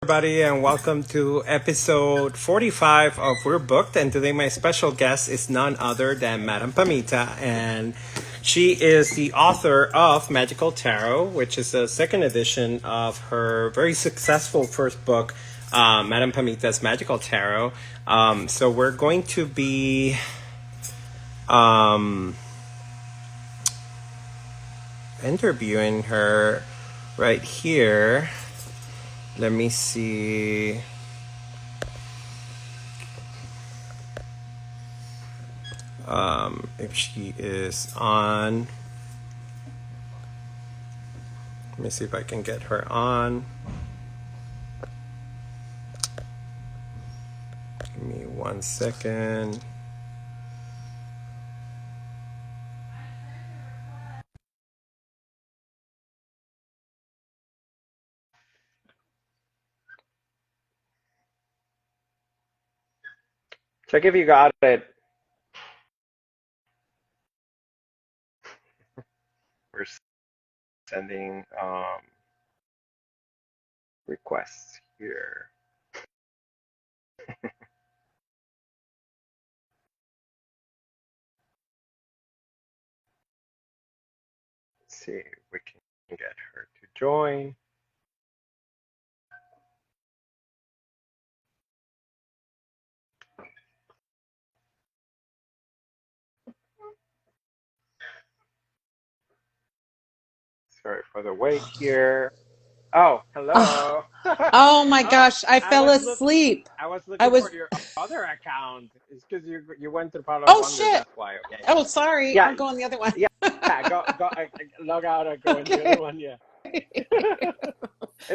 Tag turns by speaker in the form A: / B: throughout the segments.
A: everybody, and welcome to episode 45 of We're Booked. And today, my special guest is none other than Madam Pamita, and she is the author of Magical Tarot, which is the second edition of her very successful first book, Madam Pamita's Magical Tarot. So, we're going to be interviewing her right here. Let me see. If she is on. Let me see if I can get her on. Give me 1 second. Check if you got it. We're sending requests here. Let's see if we can get her to join. Sorry for the wait here. Oh,
B: Oh,
A: hello.
B: oh my
A: Oh,
B: gosh, I
A: I
B: fell
A: was look
B: asleep.
A: I was
B: I
A: looking for
B: was,
A: your other account. It's because you went to Palo
B: oh
A: Wonder.
B: shit.
A: That's why. Okay.
B: Oh, sorry.
A: Yeah,
B: I'll go on the other one.
A: yeah. Log out and go in the other
B: Okay.
A: one. Yeah.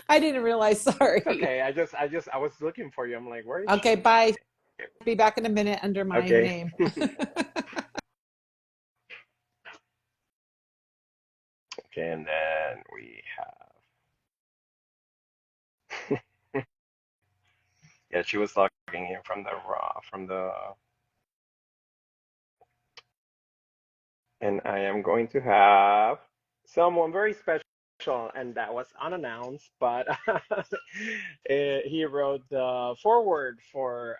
B: I didn't realize.
A: It's
B: Sorry.
A: okay. I was looking for you. I'm like, where is
B: Okay,
A: she?
B: bye.
A: Okay.
B: Be back in a minute under my
A: Okay.
B: name.
A: Okay, and then we have. Yeah, she was logging in from the raw from the, and I am going to have someone very special, and that was unannounced, but he wrote the foreword for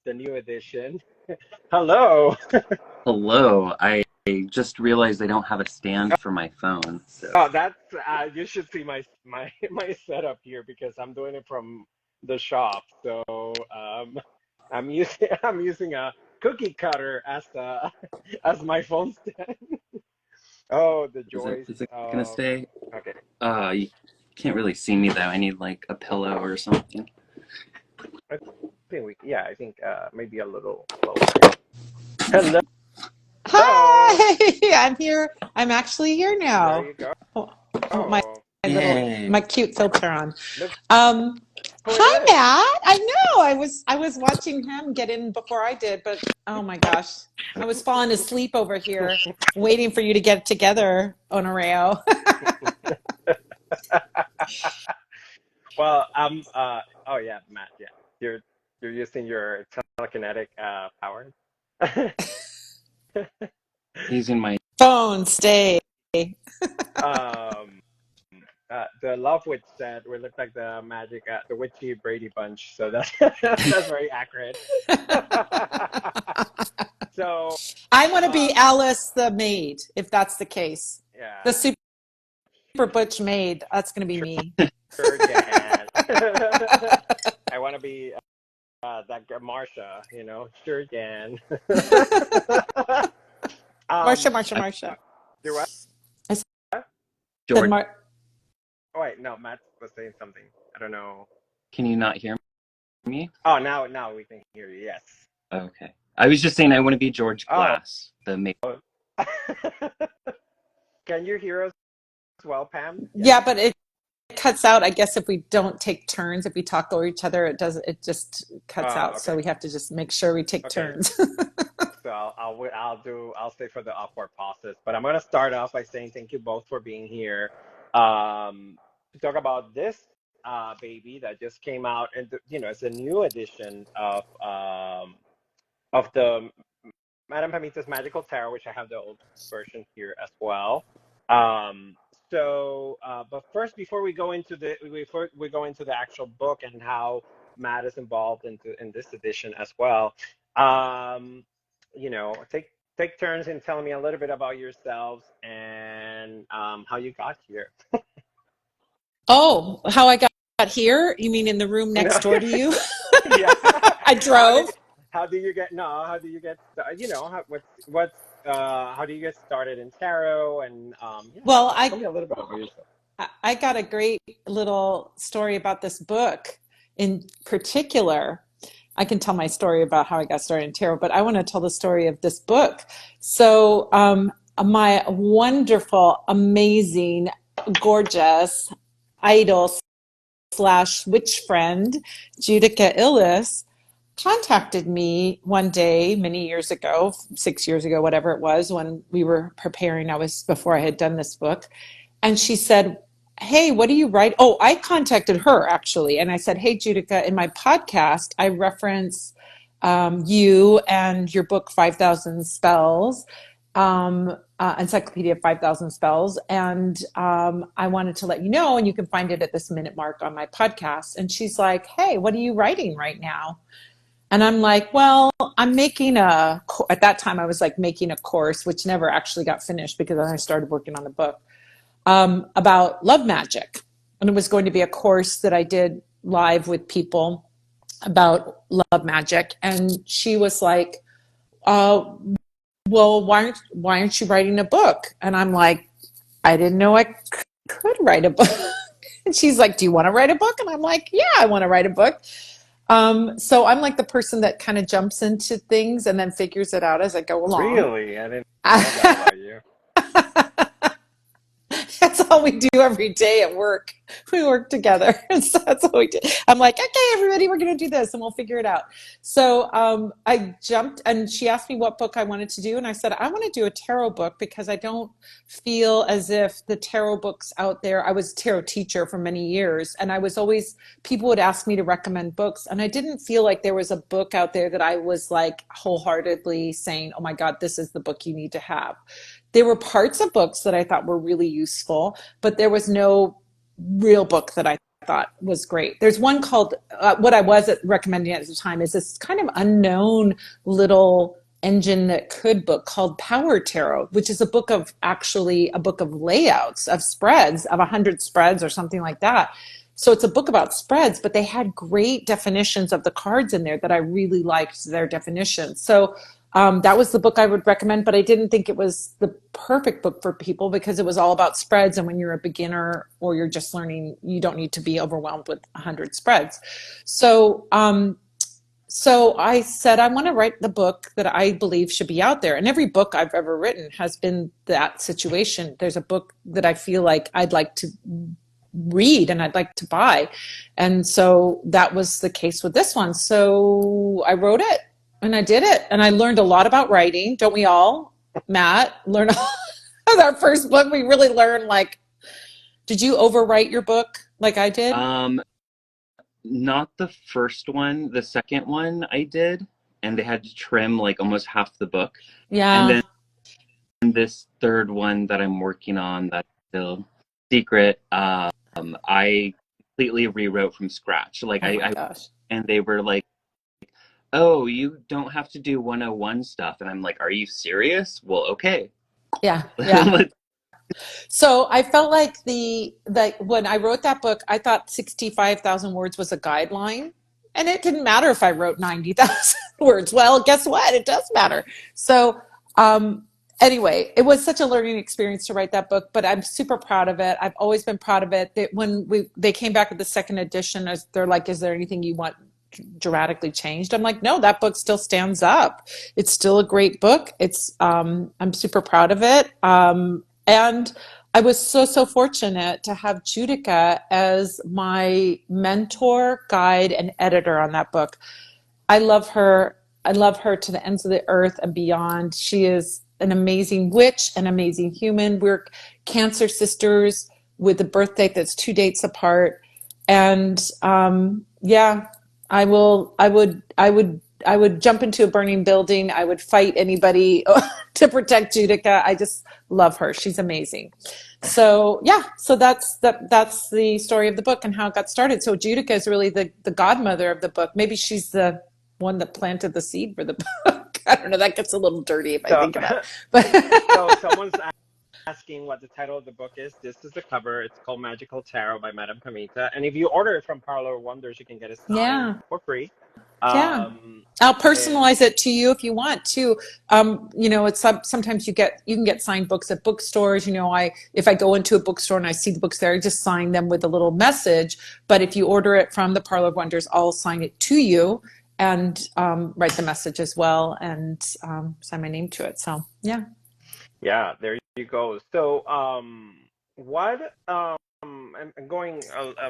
A: the new edition. Hello.
C: Hello. I just realized I don't have a stand for my phone. So
A: Oh, that's you should see my setup here because I'm doing it from the shop. So I'm using a cookie cutter as the as my phone stand. Oh, the
C: is it
A: joys
C: is it gonna
A: of
C: stay?
A: okay.
C: You can't really see me though. I need like a pillow or something.
A: I think I think maybe a little closer. Hello.
B: Hi, I'm here. I'm actually here
A: There
B: now.
A: you go.
B: Oh, oh, my
C: Yay.
B: cute filter on.
A: Look
B: Um,
A: who it
B: Hi,
A: is.
B: Matt. I know. I was watching him get in before I did, but oh my gosh, I was falling asleep over here waiting for you to get together, Onareo.
A: Well, oh yeah, Matt, yeah. You're you're using your telekinetic power.
C: Using my
B: Phone stay.
A: Um, the Love Witch said we look like the magic, the witchy Brady Bunch. So that's that's very accurate. So,
B: I want to
A: uh,
B: be Alice the maid, if that's the case. The
A: yeah,
B: super butch maid. That's going to be me.
A: sure, Jan. I want to be that girl, Marsha. Sure, Jan.
B: Marsha,
A: um,
B: Marsha,
C: I,
B: Marsha.
A: do what?
B: I said,
C: George.
A: Oh wait, no, Matt was saying something. I don't know.
C: Can you not hear me?
A: Oh, now we can hear you. Yes.
C: Okay. I was just saying I want to be George
A: Oh.
C: Glass, the maid.
A: Can you hear us as well, Pam? Yes.
B: yeah, but it cuts out. I guess if we don't take turns, if we talk over each other, it just cuts out. So
A: Okay.
B: we have to just make sure we take
A: Okay.
B: turns.
A: So I'll stay for the awkward pauses, but I'm gonna start off by saying thank you both for being here, to talk about this baby that just came out, and it's a new edition of the Madame Pamita's Magical Tarot, which I have the old version here as well. Um, But first, before we go into the actual book and how Matt is involved in this edition as well, um, take turns in telling me a little bit about yourselves and how you got here.
B: Oh, how I got here? You mean in the room
A: No,
B: next door to you?
A: yeah.
B: I
A: How did
B: drove.
A: how do you get no? How do you get what's how do you get started in tarot and
B: Well,
A: tell me a little bit about yourself.
B: I got a great little story about this book in particular. I can tell my story about how I got started in tarot, but I want to tell the story of this book. So, my wonderful, amazing, gorgeous idol slash witch friend, Judica Illis, contacted me one day many years ago, 6 years ago, whatever it was, when we were preparing. I was before I had done this book. And she said, "Hey, what do you write?" Oh, I contacted her actually. And I said, "Hey, Judica, in my podcast, I reference you and your book, 5,000 Spells, Encyclopedia of 5,000 Spells. And I wanted to let you know, and you can find it at this minute mark on my podcast." And she's like, "Hey, what are you writing right now?" And I'm like, "Well, I'm making at that time I was like making a course, which never actually got finished because then I started working on the book, about love magic. And it was going to be a course that I did live with people about love magic. And she was like, well, why aren't you writing a book? And I'm like, I didn't know I could write a book. And she's like, do you want to write a book? And I'm like, yeah, I want to write a book. So I'm like the person that kind of jumps into things and then figures it out as I go along.
A: Really? I didn't know that about you.
B: That's all we do every day at work. We work together. So that's what we do. I'm like, okay, everybody, we're going to do this and we'll figure it out. So I jumped and she asked me what book I wanted to do. And I said, I want to do a tarot book because I don't feel as if the tarot books out there, I was a tarot teacher for many years. And I was always, people would ask me to recommend books. And I didn't feel like there was a book out there that I was like wholeheartedly saying, oh my God, this is the book you need to have. There were parts of books that I thought were really useful, but there was no real book that I thought was great. There's one called, what I was recommending at the time is this kind of unknown little engine that could book called Power Tarot, which is a book of layouts of spreads of 100 spreads or something like that. So it's a book about spreads, but they had great definitions of the cards in there that I really liked their definitions. So that was the book I would recommend, but I didn't think it was the perfect book for people because it was all about spreads. And when you're a beginner or you're just learning, you don't need to be overwhelmed with 100 spreads. So, so I said, I want to write the book that I believe should be out there. And every book I've ever written has been that situation. There's a book that I feel like I'd like to read and I'd like to buy. And so that was the case with this one. So I wrote it. And I did it. And I learned a lot about writing. Don't we all, Matt, learn with our first book? We really learned, like, did you overwrite your book like I did?
C: Not the first one. The second one I did, and they had to trim like almost half the book.
B: Yeah.
C: And then this third one that I'm working on, that's still secret. I completely rewrote from scratch. Like
B: Oh my gosh.
C: and they were like, "Oh, you don't have to do 101 stuff." And I'm like, "Are you serious?" Well, okay.
B: Yeah. Yeah. So I felt like when I wrote that book, I thought 65,000 words was a guideline. And it didn't matter if I wrote 90,000 words. Well, guess what? It does matter. So anyway, it was such a learning experience to write that book, but I'm super proud of it. I've always been proud of it. When they came back with the second edition, they're like, is there anything you want dramatically changed? I'm like, no, that book still stands up. It's still a great book. I'm super proud of it. And I was so fortunate to have Judica as my mentor, guide, and editor on that book. I love her. I love her to the ends of the earth and beyond. She is an amazing witch, an amazing human. We're Cancer sisters with a birth date that's 2 dates apart. And yeah, I would jump into a burning building. I would fight anybody to protect Judica. I just love her. She's amazing. So yeah, so that's the story of the book and how it got started. So Judica is really the godmother of the book. Maybe she's the one that planted the seed for the book. I don't know. That gets a little dirty if I
A: So,
B: think about it. But
A: so someone's asking what the title of the book is. This is the cover. It's called Magical Tarot by Madame Pamita. And if you order it from Parlor Wonders, you can get it signed
B: yeah,
A: for free.
B: yeah.
A: Um,
B: I'll
A: and
B: personalize it to you if you want to. It's sometimes you can get signed books at bookstores. If I go into a bookstore and I see the books there, I just sign them with a little message. But if you order it from the Parlor of Wonders, I'll sign it to you and write the message as well and sign my name to it. So yeah.
A: yeah, there you go. So, what, and going,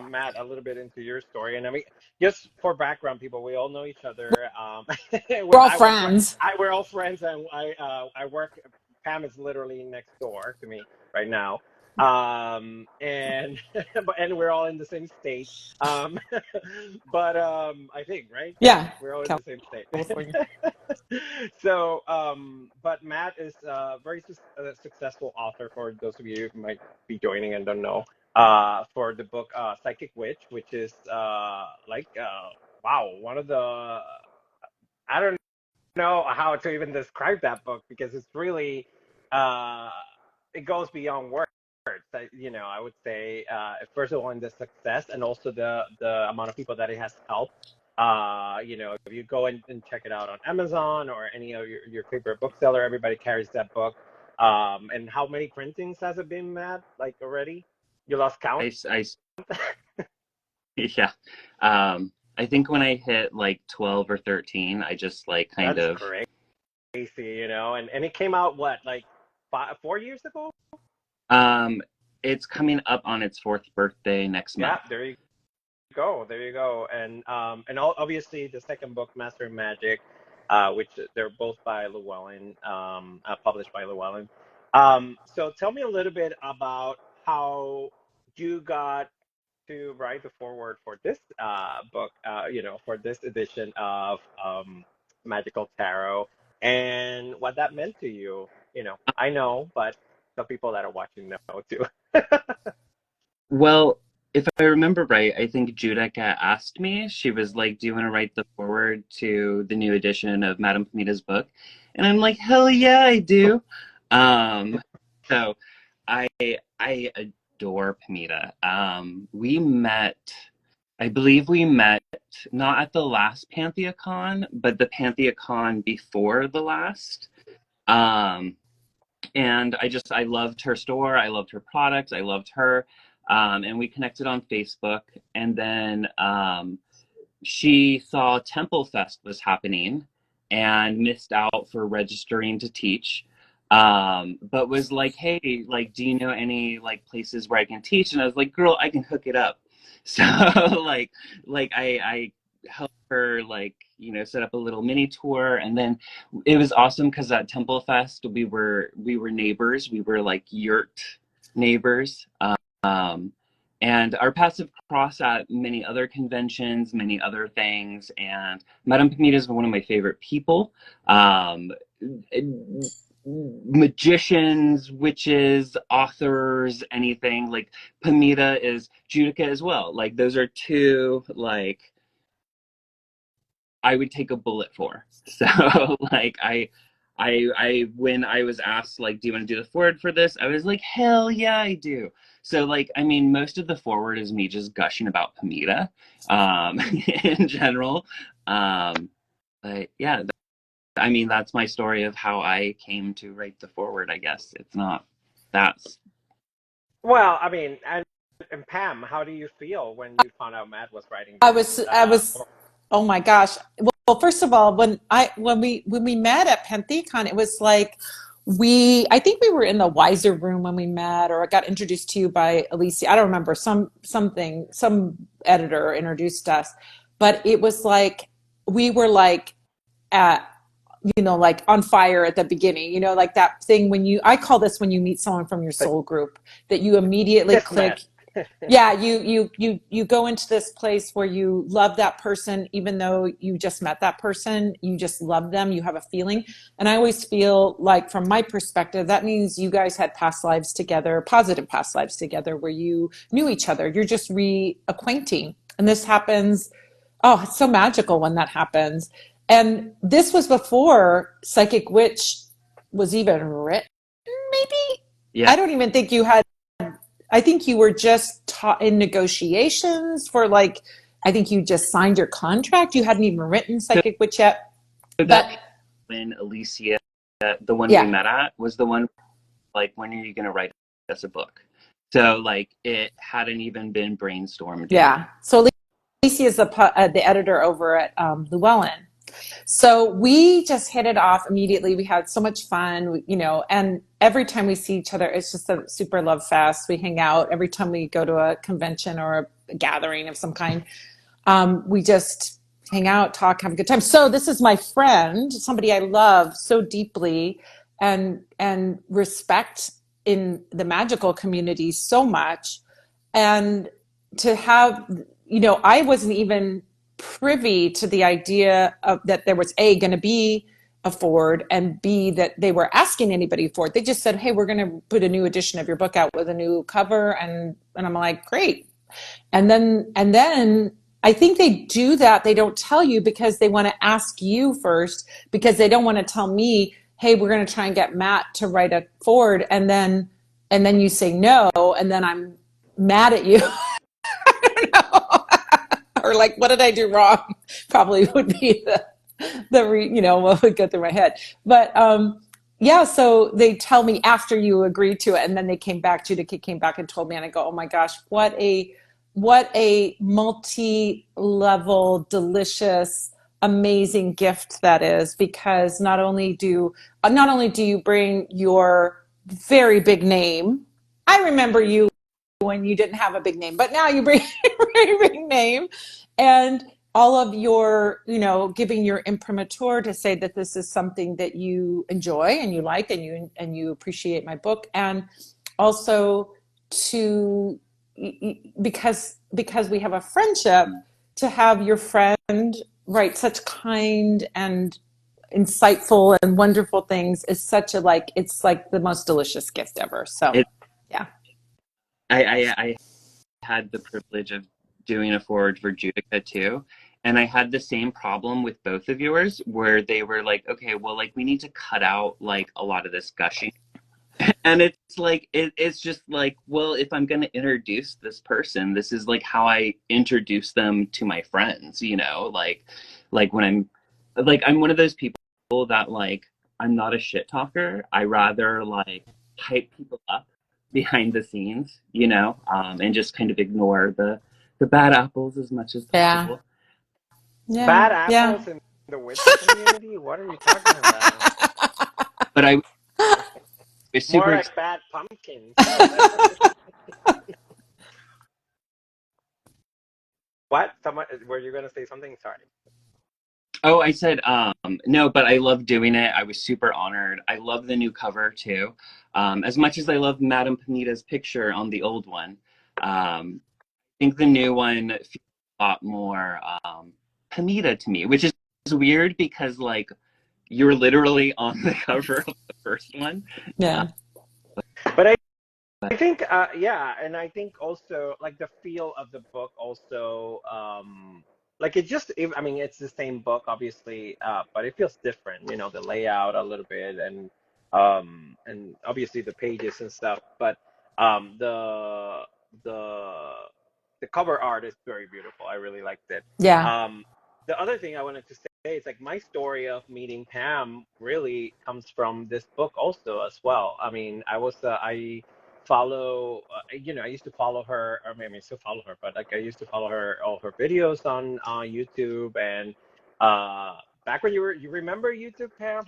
A: Matt, a little bit into your story, and I mean, just for background, people, we all know each other.
B: We're all
A: I work,
B: friends.
A: we're all friends, and I work. Pam is literally next door to me right now, and and we're all in the same state. Um, but I think, right?
B: Yeah.
A: We're all in the same state.
B: California.
A: So, but Matt is a very successful author for those of you who might be joining and don't know. For the book Psychic Witch, which is wow, one of the, I don't know how to even describe that book because it's really uh, it goes beyond words. I would say first of all in the success and also the amount of people that it has helped. If you go and check it out on Amazon or any of your favorite bookseller, everybody carries that book. And how many printings has it been, Matt? Like already? You lost count?
C: I yeah. I think when I hit like 12 or 13, I just like kind
A: That's
C: of
A: crazy, and it came out what, like 4 years ago?
C: um it's coming up on its fourth birthday next
A: Yeah,
C: month.
A: there you go, and obviously the second book, Master of Magic, which they're both by Llewellyn, published by Llewellyn. So tell me a little bit about how you got to write the foreword for this book, for this edition of Magical Tarot, and what that meant to you. I know, but the people that are watching know too.
C: Well, if I remember right, I think Judica asked me, she was like, "Do you want to write the foreword to the new edition of Madame Pamita's book?" And I'm like, "Hell yeah, I do." Um, so I I adore Pamita. I believe we met not at the last PantheaCon, but the PantheaCon before the last. Um, and I loved her store, I loved her products, I loved her, and we connected on Facebook. And then she saw Temple Fest was happening and missed out for registering to teach. But was like, "Hey, like, do you know any like places where I can teach?" And I was like, "Girl, I can hook it up." So like I helped her like set up a little mini tour. And then it was awesome because at Temple Fest we were neighbors, we were like yurt neighbors. um and our paths have crossed at many other conventions, many other things. And Madame Pamita is one of my favorite people. Magicians, witches, authors, anything. Like Pamita is Judica as well. Like those are two like I would take a bullet for. So like I when I was asked like, "Do you want to do the forward for this?" I was like, "Hell yeah, I do." So like, I mean, most of the forward is me just gushing about Pamita, in general. But yeah, I mean, that's my story of how I came to write the forward. I guess it's not that's
A: Well, I mean, and Pam, how do you feel when you found out Matt was writing
B: I
A: this?
B: was I was oh my gosh. Well, first of all, when we met at PantheaCon, it was like I think we were in the Wiser room when we met, or I got introduced to you by Alicia. I don't remember, some editor introduced us. But it was like we were like at like on fire at the beginning, like that thing I call this when you meet someone from your
A: like
B: soul group that you immediately
A: Kismet.
B: click. Yeah, you go into this place where you love that person even though you just met that person, you just love them, you have a feeling. And I always feel like from my perspective that means you guys had past lives together, positive past lives together where you knew each other. You're just reacquainting. And this happens, oh, it's so magical when that happens. And this was before Psychic Witch was even written, maybe.
C: Yeah.
B: I don't even think you had, I think you were just taught in negotiations for like, I think you just signed your contract. You hadn't even written
C: So,
B: Psychic Witch yet.
C: so
B: But
C: that when Alicia, the one we
B: yeah,
C: met at, was the one like, when are you going to write us a book? So like it hadn't even been brainstormed yet.
B: yeah. So Alicia is the editor over at Llewellyn. So we just hit it off immediately. We had so much fun, you know, and every time we see each other, it's just a super love fest. We hang out every time we go to a convention or a gathering of some kind. We just hang out, talk, have a good time. So this is my friend, somebody I love so deeply and respect in the magical community so much. And to have, you know, I wasn't even privy to the idea of that there was A, going to be a Ford, and B, that they were asking anybody for it. They just said, hey, we're going to put a new edition of your book out with a new cover. And I'm like, great. And then I think they do that. They don't tell you because they want to ask you first, because they don't want to tell me, hey, we're going to try and get Matt to write a Ford. And then you say no. And then I'm mad at you. I don't know. Or like, what did I do wrong? Probably would be what would go through my head. But yeah, so they tell me after you agree to it, and then they came back. Judith came back and told me, and I go, oh my gosh, what a multi-level, delicious, amazing gift that is. Because not only do you bring your very big name. I remember you when you didn't have a big name, but now you bring a very big name, and all of your, giving your imprimatur to say that this is something that you enjoy and you like and you appreciate my book, and also to, because we have a friendship, to have your friend write such kind and insightful and wonderful things is such a, like, it's like the most delicious gift ever. So
C: It,
B: yeah.
C: I had the privilege of doing a forward for Judica too. And I had the same problem with both of yours where they were like, okay, well, like we need to cut out like a lot of this gushing. And it's like, it's just like, well, if I'm going to introduce this person, this is like how I introduce them to my friends, like when I'm one of those people that like, I'm not a shit talker. I rather like hype people up behind the scenes, and just kind of ignore the bad apples as much as
B: Yeah.
C: possible.
B: Yeah.
A: Bad
B: Yeah.
A: apples in the witch community? What are you talking about?
C: But I was
A: More
C: super
A: like bad pumpkins. What? Someone, were you going to say something? Sorry.
C: Oh, I said no, but I love doing it. I was super honored. I love the new cover too. As much as I love Madame Pamita's picture on the old one, I think the new one feels a lot more Pamita to me, which is weird because like you're literally on the cover of the first one. Uh,
B: Yeah.
A: But I
C: but
A: think, yeah, and I think also like the feel of the book also, like it just, I mean, it's the same book, obviously, but it feels different, the layout a little bit, and obviously the pages and stuff, but um, the the the cover art is very beautiful. I really liked it.
B: Yeah.
A: Um, the other thing I wanted to say is like my story of meeting Pam really comes from this book also as well. I mean, I follow I used to follow her, or maybe I still follow her, but like I used to follow her, all her videos on YouTube, and uh back when you remember YouTube, Pam,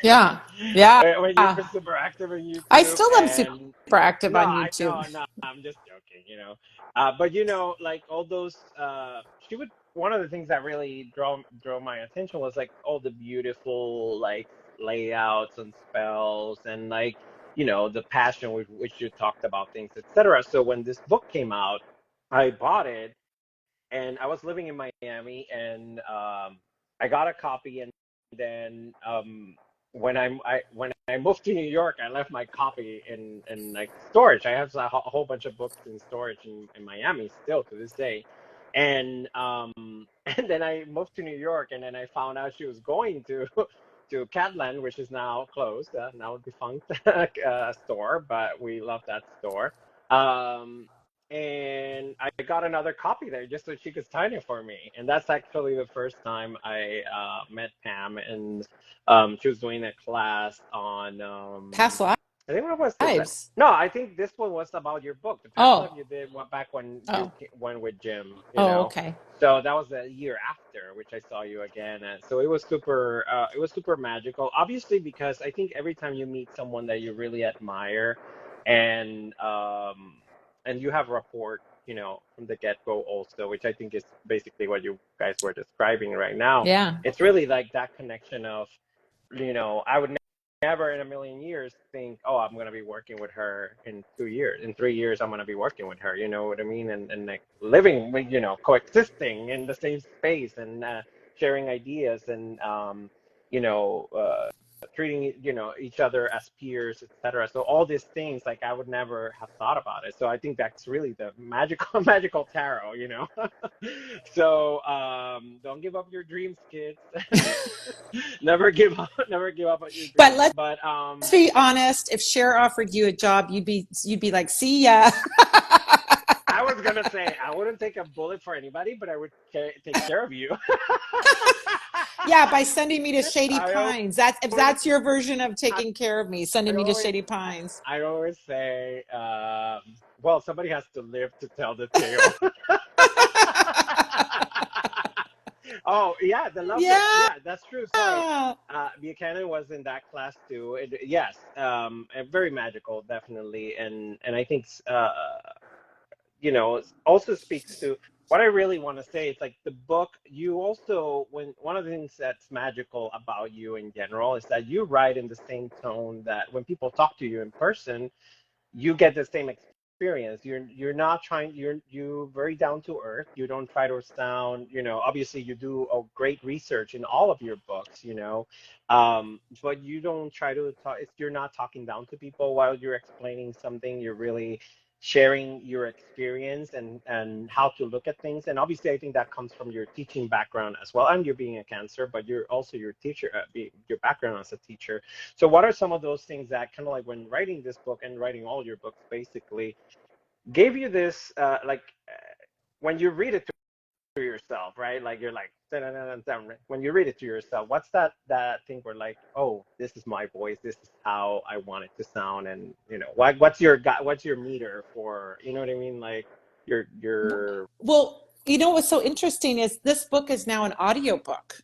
B: Yeah. Yeah.
A: when you were super active on
B: I
A: YouTube.
B: still am super
A: And
B: active
A: no,
B: on
A: I
B: YouTube.
A: know, no, I'm just joking, but like all those, she would one of the things that really draw my attention was like all the beautiful like layouts and spells, and like the passion with which you talked about things, etc. So when this book came out, I bought it, and I was living in Miami, and I got a copy, and then when I moved to New York, I left my copy in like storage. I have a whole bunch of books in storage in Miami still to this day, and and then I moved to New York, and then I found out she was going to to Catland, which is now closed, now a defunct store, but we love that store. Um, and I got another copy there just so she could sign it for me. And that's actually the first time I met Pam, and she was doing a class on
B: Past
A: I think what was that?
B: lives.
A: No, I think this one was about your book, the past life
B: Oh,
A: you did back when you
B: oh,
A: went with Jim,
B: oh, okay.
A: So that was a year after, which I saw you again, and so it was super magical. Obviously, because I think every time you meet someone that you really admire, and you have rapport, from the get-go also, which I think is basically what you guys were describing right now.
B: Yeah.
A: It's really like that connection of, I would never in a million years think, oh, I'm going to be working with her in 2 years. In 3 years, I'm going to be working with her. You know what I mean? And like living, coexisting in the same space, and sharing ideas, and, you know, uh, treating, each other as peers, etc. So all these things, like I would never have thought about it. So I think that's really the magical, magical tarot. So don't give up your dreams, kids. Never give up on your
B: But
A: dreams.
B: let's
A: But
B: be honest, if Cher offered you a job, you'd be like, see ya.
A: I was gonna say I wouldn't take a bullet for anybody, but I would take care of you.
B: Yeah, by sending me to Shady
A: I
B: Pines. That's if
A: always,
B: that's your version of
A: I,
B: taking care of me,
A: I
B: sending me to
A: always,
B: Shady Pines.
A: I always say, well, somebody has to live to tell the tale. Oh yeah, the love book.
B: Yeah.
A: Yeah, that's true. Sorry, Buchanan was in that class too. Yes, very magical, definitely, and I think also speaks to what I really want to say. It's like the book. You also, when one of the things that's magical about you in general is that you write in the same tone that when people talk to you in person, you get the same experience. You're not trying. You very down to earth. You don't try to sound. Obviously you do a great research in all of your books. But you don't try to talk. You're not talking down to people while you're explaining something. You're really sharing your experience and how to look at things. And obviously, I think that comes from your teaching background as well. And you're being a cancer, but you're also your teacher, your background as a teacher. So what are some of those things that kind of like when writing this book and writing all your books basically gave you this when you read it to yourself, right? Like you're like dun, dun, dun, dun, dun. When you read it to yourself, what's that thing where like, oh, this is my voice, this is how I want it to sound, and what's your meter for, you know what I mean? Like your
B: Well, what's so interesting is this book is now an audiobook.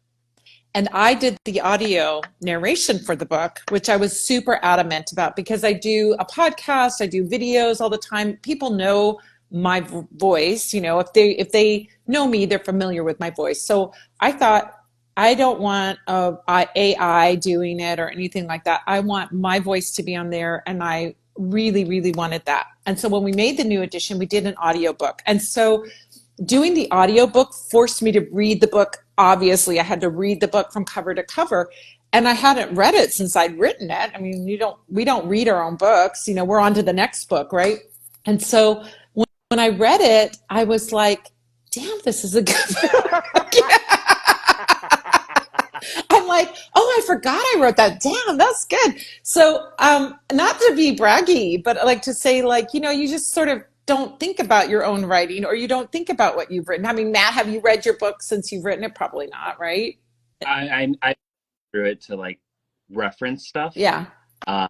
B: And I did the audio narration for the book, which I was super adamant about because I do a podcast, I do videos all the time. People know my voice, if they know me, they're familiar with my voice. So I thought I don't want AI doing it or anything like that. I want my voice to be on there, and I really, really wanted that. And so when we made the new edition, we did an audiobook. And so doing the audiobook forced me to read the book. Obviously, I had to read the book from cover to cover, and I hadn't read it since I'd written it. I mean, we don't read our own books. We're on to the next book, right? And so when I read it, I was like, damn, this is a good book. I'm like, oh, I forgot I wrote that down. That's good. So, not to be braggy, but like to say, like, you just sort of don't think about your own writing, or you don't think about what you've written. I mean, Matt, have you read your book since you've written it? Probably not, right?
C: I through it to like reference stuff.
B: Yeah.
C: Uh,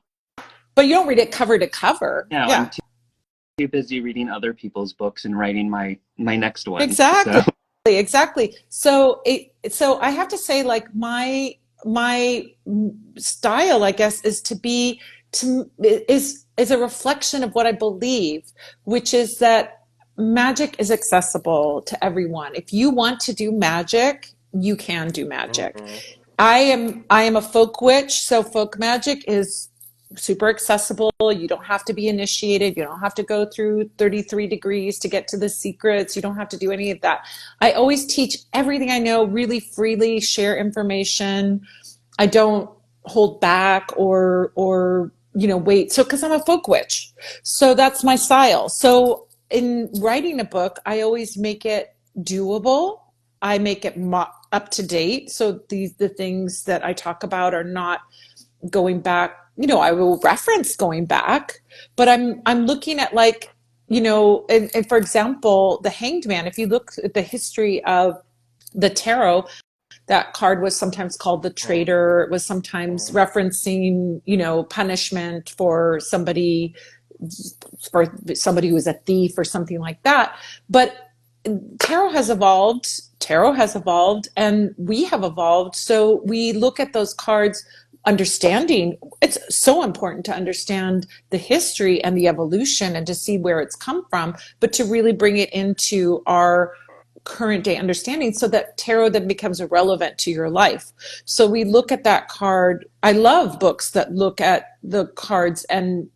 B: But you don't read it cover to cover.
C: no,
B: Yeah.
C: I'm too busy reading other people's books and writing my next one.
B: Exactly.
C: So.
B: Exactly. So I have to say, like, my style, I guess, is a reflection of what I believe, which is that magic is accessible to everyone. If you want to do magic, you can do magic.
A: Mhm.
B: I am a folk witch, so folk magic is super accessible. You don't have to be initiated. You don't have to go through 33 degrees to get to the secrets. You don't have to do any of that. I always teach everything I know really freely, share information. I don't hold back or wait. So because I'm a folk witch. So that's my style. So in writing a book, I always make it doable. I make it up to date. So the things that I talk about are not going back. I will reference going back, but I'm looking at like, and for example, the Hanged Man, if you look at the history of the tarot, that card was sometimes called the traitor. It was sometimes referencing, punishment for somebody who was a thief or something like that. But tarot has evolved, and we have evolved. So we look at those cards understanding. It's so important to understand the history and the evolution and to see where it's come from, but to really bring it into our current day understanding so that tarot then becomes irrelevant to your life. So we look at that card. I love books that look at the cards and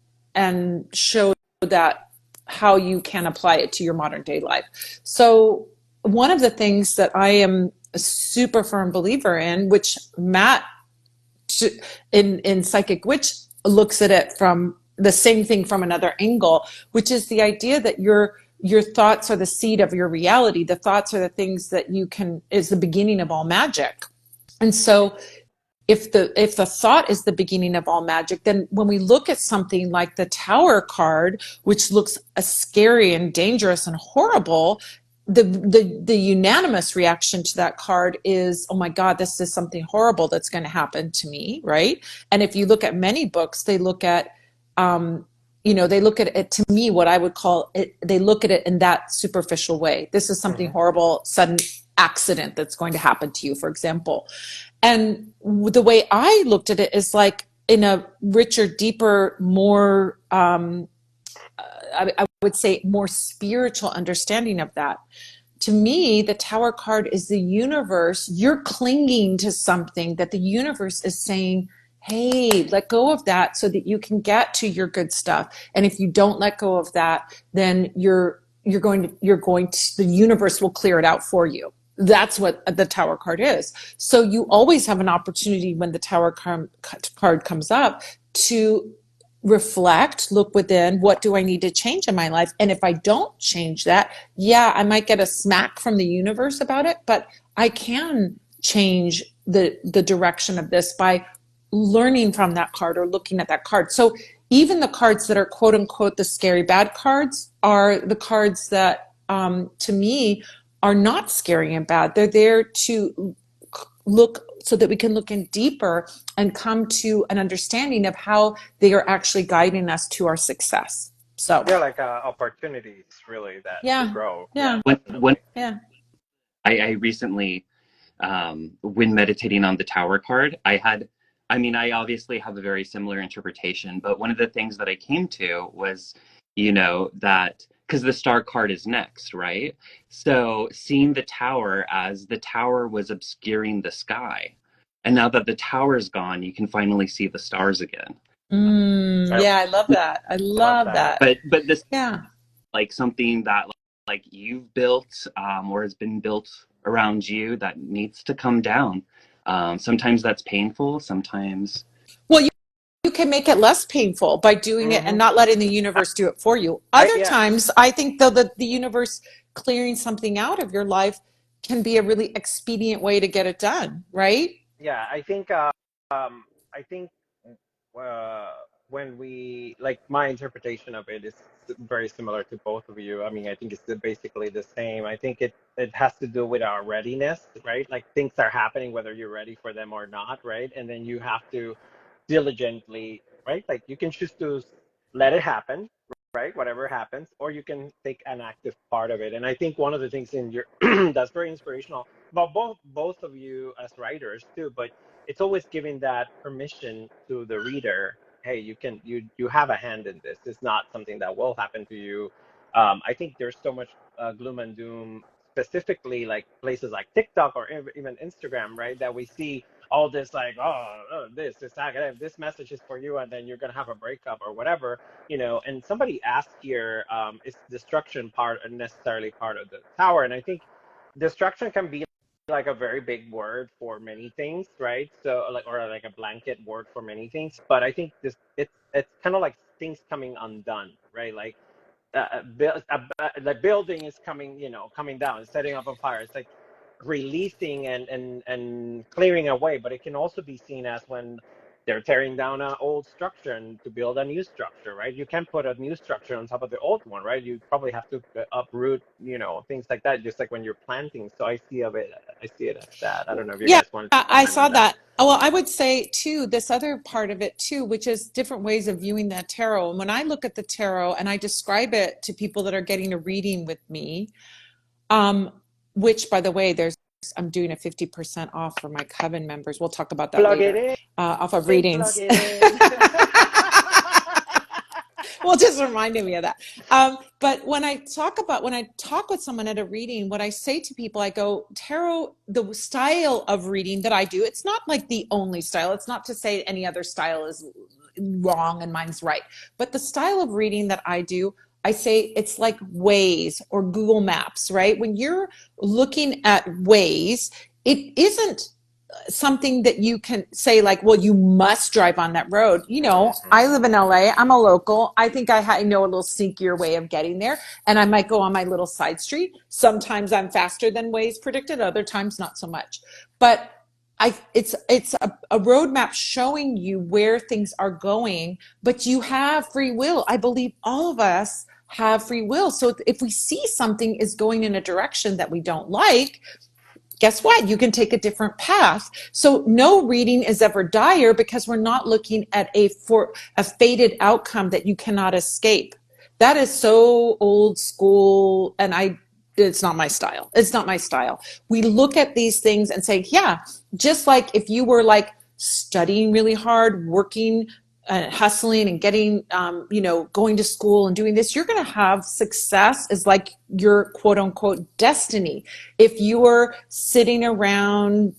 B: show that how you can apply it to your modern day life. So one of the things that I am a super firm believer in, which Matt in Psychic Witch looks at it from the same thing from another angle, which is the idea that your thoughts are the seed of your reality. The thoughts are the things that is the beginning of all magic. And so if the thought is the beginning of all magic, then when we look at something like the Tower card, which looks scary and dangerous and horrible, the unanimous reaction to that card is, oh my God, this is something horrible that's going to happen to me, right? And if you look at many books, they look at they look at it, to me, what I would call it, they look at it in that superficial way. This is something horrible, sudden accident that's going to happen to you, for example. And the way I looked at it is like in a richer, deeper, more, I would say, more spiritual understanding of that. To me, the Tower card is the universe. You're clinging to something that the universe is saying, hey, let go of that so that you can get to your good stuff. And if you don't let go of that, then the universe will clear it out for you. That's what the Tower card is. So you always have an opportunity when the Tower card comes up to reflect, look within, what do I need to change in my life? And if I don't change that, yeah, I might get a smack from the universe about it, but I can change the direction of this by learning from that card or looking at that card. So even the cards that are quote unquote the scary bad cards are the cards that to me are not scary and bad. They're there to look so that we can look in deeper and come to an understanding of how they are actually guiding us to our success. So
A: They're like opportunities, really, that to
B: yeah,
A: grow. Yeah,
B: yeah,
C: When
A: definitely.
B: yeah.
C: I recently, when meditating on the Tower card, I obviously have a very similar interpretation, but one of the things that I came to was, that because the Star card is next, right? So seeing the Tower as the Tower was obscuring the sky. And now that the Tower's gone, you can finally see the stars again.
A: I
B: Yeah, I love that. I
A: love
B: love
A: that.
B: that.
C: But this
B: Yeah.
C: like something that like you've built or has been built around you that needs to come down. Sometimes that's painful. Sometimes,
B: Well, you can make it less painful by doing it and
A: Hmm.
B: not letting the universe do it for you. Other
A: Yeah,
B: times, I think though that the universe clearing something out of your life can be a really expedient way to get it done, right?
A: yeah. I think uh, when we like my interpretation of it is very similar to both of you. I mean, I think it's basically the same. I think it has to do with our readiness, right? Like things are happening whether you're ready for them or not, right? And then you have to diligently, right? Like you can choose to let it happen, right? Whatever happens, or you can take an active part of it. And I think one of the things in your that's very inspirational about both of you as writers too, but it's always giving that permission to the reader. Hey, you have a hand in this. It's not something that will happen to you. I think there's so much gloom and doom, specifically like places like TikTok or even Instagram, right? That we see all this like, this message is for you, and then you're gonna have a breakup or whatever, And somebody asked here, is destruction part necessarily part of the tower? And I think destruction can be like a very big word for many things, right? So like, or like a blanket word for many things. But I think it's kind of like things coming undone, right? Like the building is coming, coming down, setting up on fire. It's like releasing and clearing away, but it can also be seen as when they're tearing down an old structure and to build a new structure, right? You can't put a new structure on top of the old one, right? You probably have to uproot, things like that, just like when you're planting. So I see it as that. I don't know if you
B: Yeah,
A: guys wanted to
B: I
A: comment
B: saw
A: on that.
B: that. Well, I would say too, this other part of it too, which is different ways of viewing that tarot. And when I look at the tarot and I describe it to people that are getting a reading with me, um, which by the way, I'm doing a 50% off for my coven members. We'll talk about that
A: Plug it
B: later. Off of
A: plug
B: readings.
A: it in.
B: Well, just reminded me of that. But when I talk with someone at a reading, what I say to people, I go, tarot, the style of reading that I do, it's not like the only style. It's not to say any other style is wrong and mine's right. But the style of reading that I do, I say it's like Waze or Google Maps, right? When you're looking at Waze, it isn't something that you can say like, well, you must drive on that road. I live in LA. I'm a local. I think I know a little sneakier way of getting there, and I might go on my little side street. Sometimes I'm faster than Waze predicted. Other times not so much. But it's a roadmap showing you where things are going, but you have free will. I believe all of us have free will. So if we see something is going in a direction that we don't like, guess what? You can take a different path. So no reading is ever dire because we're not looking at a fated outcome that you cannot escape. That is so old school, and it's not my style. It's not my style. We look at these things and say, yeah, just like if you were like studying really hard, working, hustling and getting, going to school and doing this, you're going to have success is like your quote unquote destiny. If you were sitting around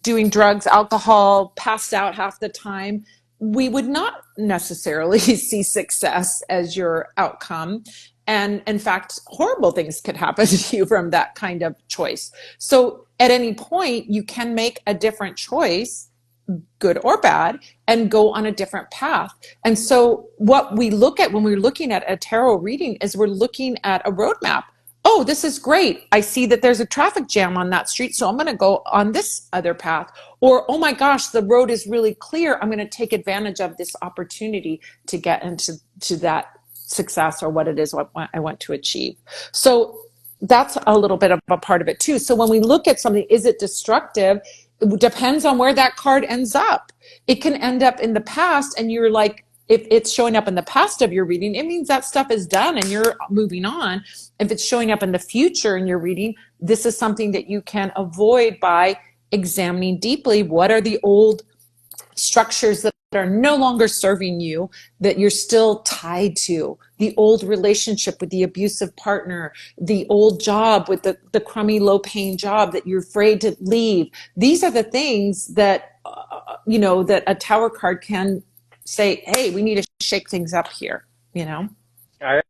B: doing drugs, alcohol, passed out half the time, we would not necessarily see success as your outcome. And in fact, horrible things could happen to you from that kind of choice. So at any point, you can make a different choice, good or bad, and go on a different path. And so what we look at when we're looking at a tarot reading is we're looking at a roadmap. Oh, this is great. I see that there's a traffic jam on that street, so I'm going to go on this other path. Or, oh my gosh, the road is really clear. I'm going to take advantage of this opportunity to get into that success or what it is what I want to achieve. So that's a little bit of a part of it too. So when we look at something, is it destructive? It depends on where that card ends up. It can end up in the past, and you're like, if it's showing up in the past of your reading, it means that stuff is done and you're moving on. If it's showing up in the future in your reading, this is something that you can avoid by examining deeply what are the old structures that are no longer serving you, that you're still tied to, the old relationship with the abusive partner, the old job with the crummy, low-paying job that you're afraid to leave. These are the things that, that a tower card can say, hey, we need to shake things up here,
A: I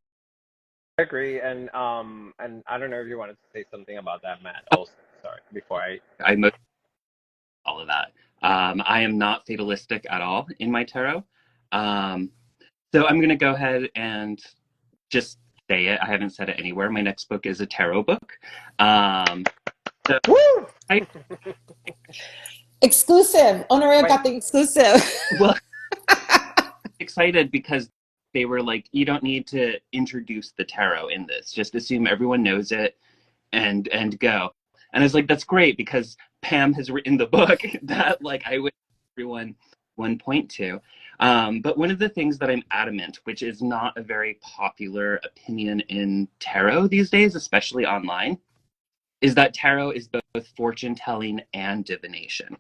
A: agree, and I don't know if you wanted to say something about that, Matt. Also, sorry, before
C: I most all of that. I am not fatalistic at all in my tarot. So I'm going to go ahead and just say it. I haven't said it anywhere. My next book is a tarot book. So
A: Woo!
B: Exclusive. Onareo got the exclusive.
C: Well, excited because they were like, you don't need to introduce the tarot in this. Just assume everyone knows it and go. And I was like, that's great because Pam has written the book that like I would everyone point to. But one of the things that I'm adamant, which is not a very popular opinion in tarot these days, especially online, is that tarot is both fortune telling and divination.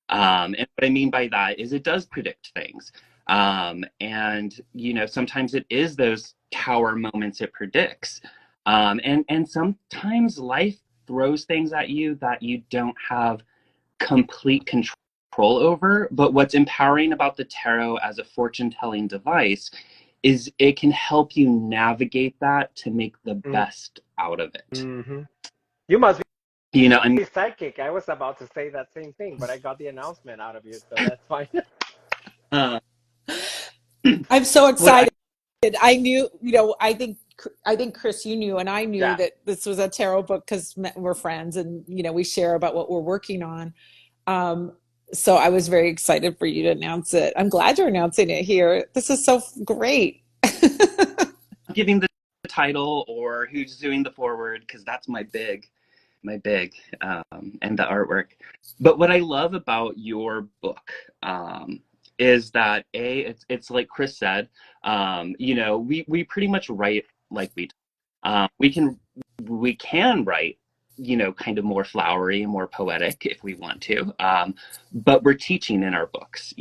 C: And what I mean by that is it does predict things. And, sometimes it is those tower moments it predicts. And sometimes life throws things at you that you don't have complete control over. But what's empowering about the tarot as a fortune telling device is it can help you navigate that to make the best out of it.
A: Mm-hmm. You must
C: You know, I mean,
A: be psychic. I was about to say that same thing, but I got the announcement out of you, so that's fine.
C: uh,
B: I'm so
C: what I,
B: excited. I knew, I think Chris, you knew, and I knew
A: Yeah.
B: that this was a tarot book because we're friends, and we share about what we're working on. Um, so I was very excited for you to announce it. I'm glad you're announcing it here. This is so great.
C: giving the title or who's doing the forward, because that's my big, and the artwork. But what I love about your book, is that it's like Chris said, we pretty much write like we talk. We can write, kind of more flowery, more poetic if we want to, but we're teaching in our books.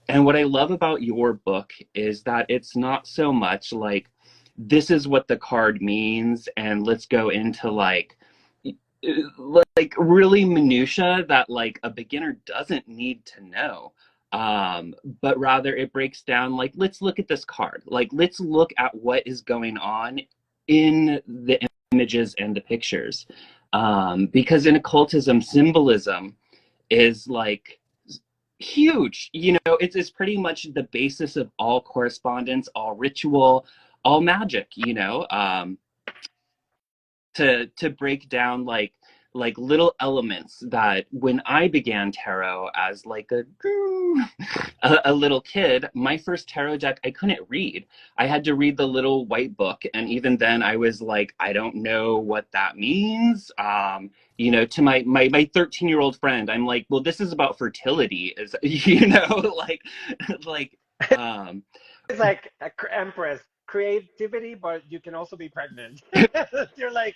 C: And what I love about your book is that it's not so much like this is what the card means and let's go into really minutia that like a beginner doesn't need to know. But rather it breaks down like, let's look at this card, like let's look at what is going on in the images and the pictures. Because in occultism, symbolism is like huge. It's pretty much the basis of all correspondence, all ritual, all magic. To break down like little elements that when I began tarot as like a little kid, my first tarot deck I couldn't read. I had to read the little white book, and even then I was like, I don't know what that means. To my 13-year-old friend, I'm like, well, this is about fertility, is like um
A: It's like Empress creativity, but you can also be pregnant. You're like,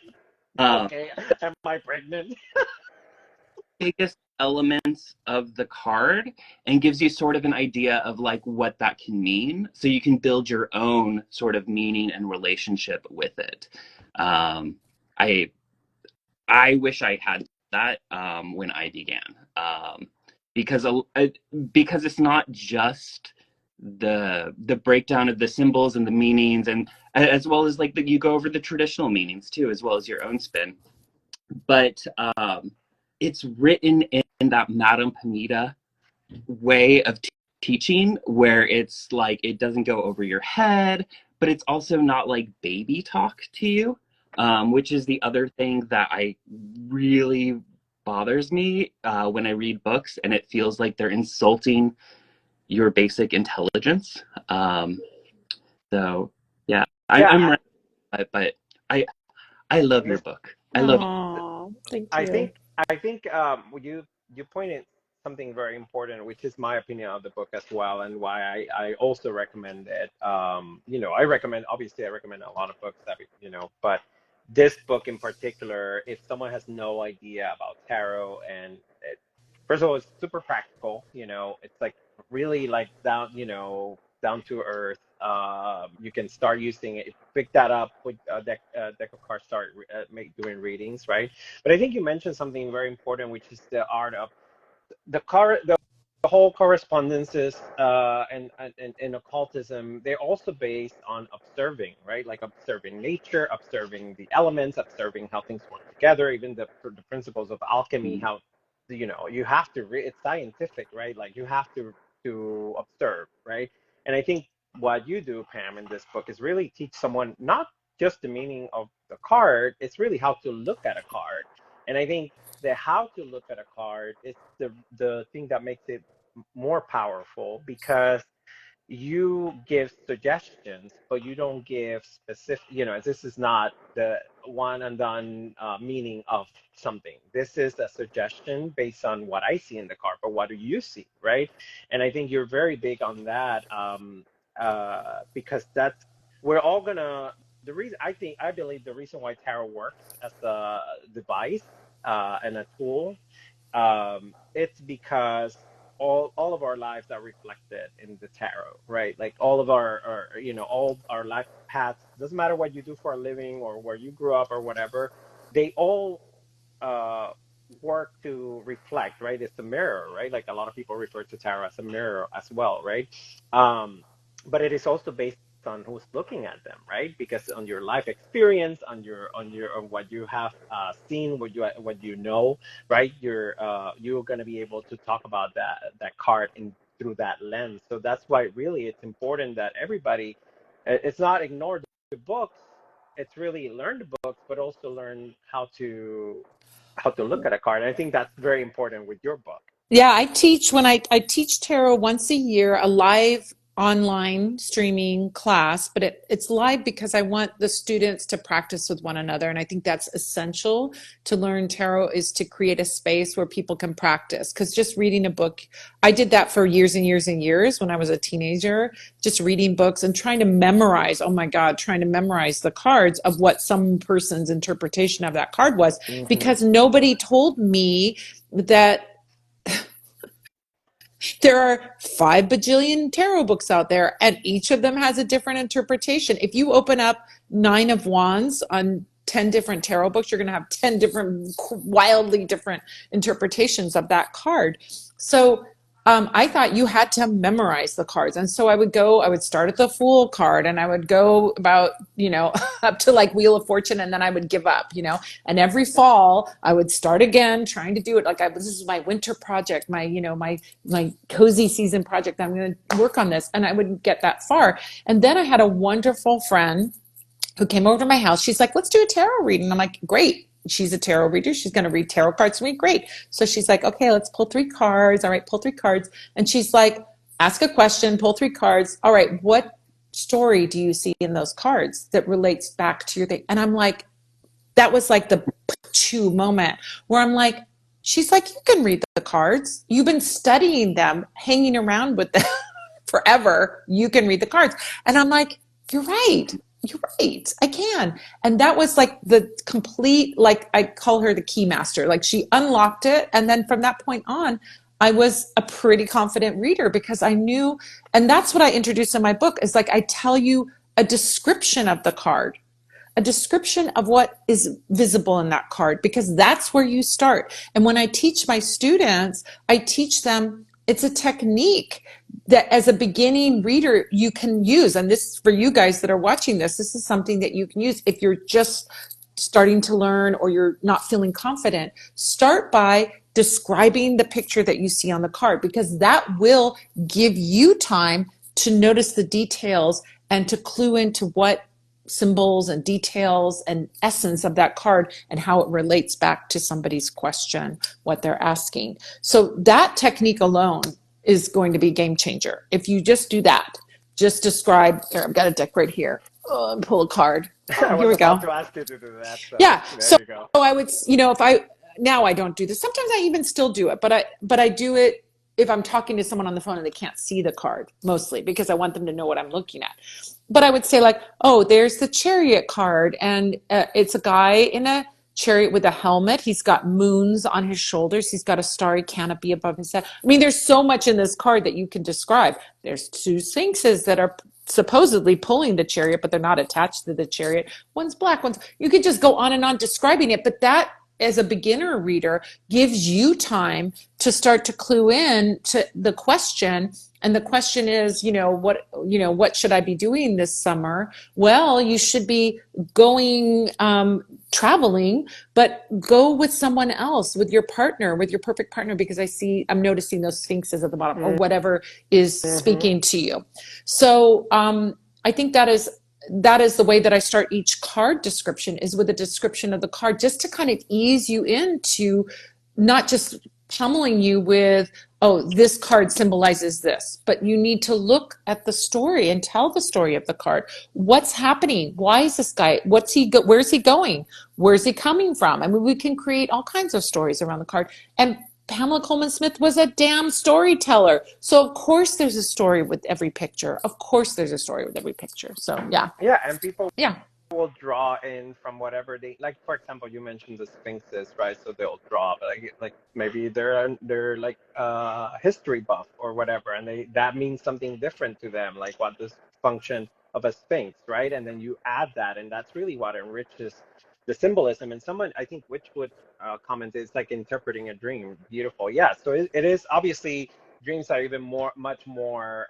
C: um
A: okay, am I pregnant?
C: biggest elements of the card and gives you sort of an idea of like what that can mean, so you can build your own sort of meaning and relationship with it. Um, i i wish I had that when I began, because because it's not just the breakdown of the symbols and the meanings, and as well as like you go over the traditional meanings too, as well as your own spin. But it's written in that Madame Pamita way of teaching, where it's like it doesn't go over your head, but it's also not like baby talk to you, which is the other thing that I really bothers me when I read books, and it feels like they're insulting your basic intelligence. So yeah,
A: Yeah,
C: I'm right, but I I love
A: and
C: your
A: this
C: book. I love
B: Oh, thank
A: I
B: you.
A: think you pointed something very important, which is my opinion of the book as well, and why I also recommend it. I recommend a lot of books that but this book in particular, if someone has no idea about tarot, and first of all, it's super practical. It's like really like down to earth. You can start using it. Pick that up with a deck of cards. Start doing readings, right? But I think you mentioned something very important, which is the art of the whole correspondences, and occultism. They're also based on observing, right? Like observing nature, observing the elements, observing how things work together. Even the principles of alchemy, how you have to it's scientific, right? Like you have to observe, right? And I think what you do, Pam, in this book is really teach someone not just the meaning of the card, it's really how to look at a card. And I think the how to look at a card is the thing that makes it more powerful, because you give suggestions, but you don't give specific, this is not the one and done meaning of something. This is a suggestion based on what I see in the card, but what do you see, right? And I think you're very big on that, because that's, we're all gonna, I believe the reason why tarot works as a device and a tool, it's because all of our lives are reflected in the tarot, right? Like all of our all our life paths, doesn't matter what you do for a living or where you grew up or whatever, they all uh work to reflect, right? It's a mirror, right? Like a lot of people refer to tarot as a mirror as well, right? um but it is also based on who's looking at them, right? Because on your life experience, on what you have seen, what you know, right? You're going to be able to talk about that card in through that lens. So that's why really it's important that everybody, it's not ignore the books, it's really learn the books, but also learn how to look at a card. And I think that's very important with your book.
B: Yeah, I teach I teach tarot once a year, a live online streaming class, but it's live because I want the students to practice with one another. And I think that's essential to learn tarot, is to create a space where people can practice. Because just reading a book, I did that for years and years and years when I was a teenager, just reading books and trying to memorize, oh my God, trying to memorize the cards of what some person's interpretation of that card was,
A: Hmm.
B: because nobody told me that there are 5 bajillion tarot books out there, and each of them has a different interpretation. If you open up Nine of Wands on 10 different tarot books, you're going to have 10 different, wildly different interpretations of that card. So I thought you had to memorize the cards. And so I would start at the Fool card, and I would go about, up to like Wheel of Fortune, and then I would give up, and every fall I would start again, trying to do it like this is my winter project, my cozy season project. I'm going to work on this. And I wouldn't get that far. And then I had a wonderful friend who came over to my house. She's like, let's do a tarot reading. I'm like, great. She's a tarot reader. She's going to read tarot cards to me. Great. So she's like, okay, let's pull 3 cards. All right, pull 3 cards. And she's like, ask a question, pull 3 cards. All right, what story do you see in those cards that relates back to your thing? And I'm like, that was like the chew moment where I'm like, she's like, you can read the cards. You've been studying them, hanging around with them forever. You can read the cards. And I'm like, you're right. You're right. I can. And that was like the complete, like I call her the key master. Like she unlocked it. And then from that point on, I was a pretty confident reader because I knew, and that's what I introduced in my book, is like I tell you a description of the card, a description of what is visible in that card, because that's where you start. And when I teach my students, I teach them it's a technique that as a beginning reader you can use. And this, for you guys that are watching this is something that you can use if you're just starting to learn or you're not feeling confident. Start by describing the picture that you see on the card, because that will give you time to notice the details and to clue into what symbols and details and essence of that card and how it relates back to somebody's question, what they're asking. So that technique alone is going to be a game changer. If you just do that, just describe, here, I've got a deck right here. Oh, pull a card.
A: I
B: Oh, here
A: was
B: we
A: about
B: go.
A: to ask you to do that, so
B: Yeah.
A: there
B: So
A: you go.
B: I would, now I don't do this. Sometimes I even still do it, but I do it if I'm talking to someone on the phone and they can't see the card, mostly because I want them to know what I'm looking at. But I would say like, oh, there's the Chariot card, and it's a guy in a chariot with a helmet. He's got moons on his shoulders. He's got a starry canopy above his head. I mean, there's so much in this card that you can describe. There's 2 sphinxes that are supposedly pulling the chariot, but they're not attached to the chariot. One's black, one's, you could just go on and on describing it, but that as a beginner reader gives you time to start to clue in to the question. And the question is, what should I be doing this summer? Well, you should be going traveling, but go with someone else, with your partner, with your perfect partner, because I'm noticing those sphinxes at the bottom or whatever is
A: Mm-hmm.
B: speaking to you. So I think that is the way that I start each card description, is with a description of the card, just to kind of ease you into not just pummeling you with, oh, this card symbolizes this, but you need to look at the story and tell the story of the card. What's happening? Why is this guy, where's he going? Where's he coming from? I mean, we can create all kinds of stories around the card. And Pamela Coleman Smith was a damn storyteller. So of course there's a story with every picture. Of course there's a story with every picture. So yeah.
A: Yeah, and people
B: Yeah.
A: will draw in from whatever they like. For example, you mentioned the sphinxes, right? So they'll draw, but like maybe they're like history buff or whatever, and they that means something different to them, like what the function of a sphinx, right? And then you add that, and that's really what enriches the symbolism. And someone, I think, which would comment, it's like interpreting a dream. Beautiful, yeah. So it is obviously dreams are even more, much more.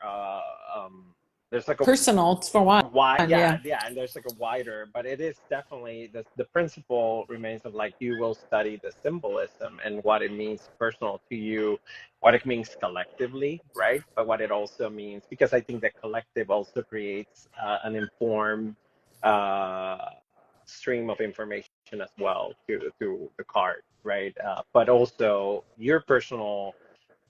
A: There's like a
B: Personal for one.
A: wide,
B: Yeah.
A: yeah, and there's like a wider, but it is definitely the principle remains of like you will study the symbolism and what it means personal to you, what it means collectively, right? But what it also means, because I think the collective also creates an informed uh, stream of information as well to the card, right? But also your personal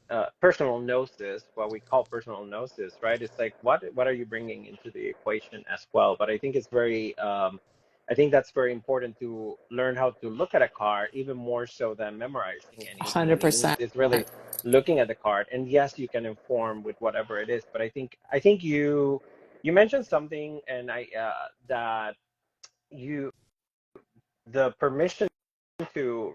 A: gnosis, what we call personal gnosis, right? It's like what are you bringing into the equation as well? But I think it's very, I think that's very important to learn how to look at a card, even more so than memorizing any meanings.
B: 100%.
A: It's really looking at the card, and yes, you can inform with whatever it is. But I think you mentioned something, and I that you the permission to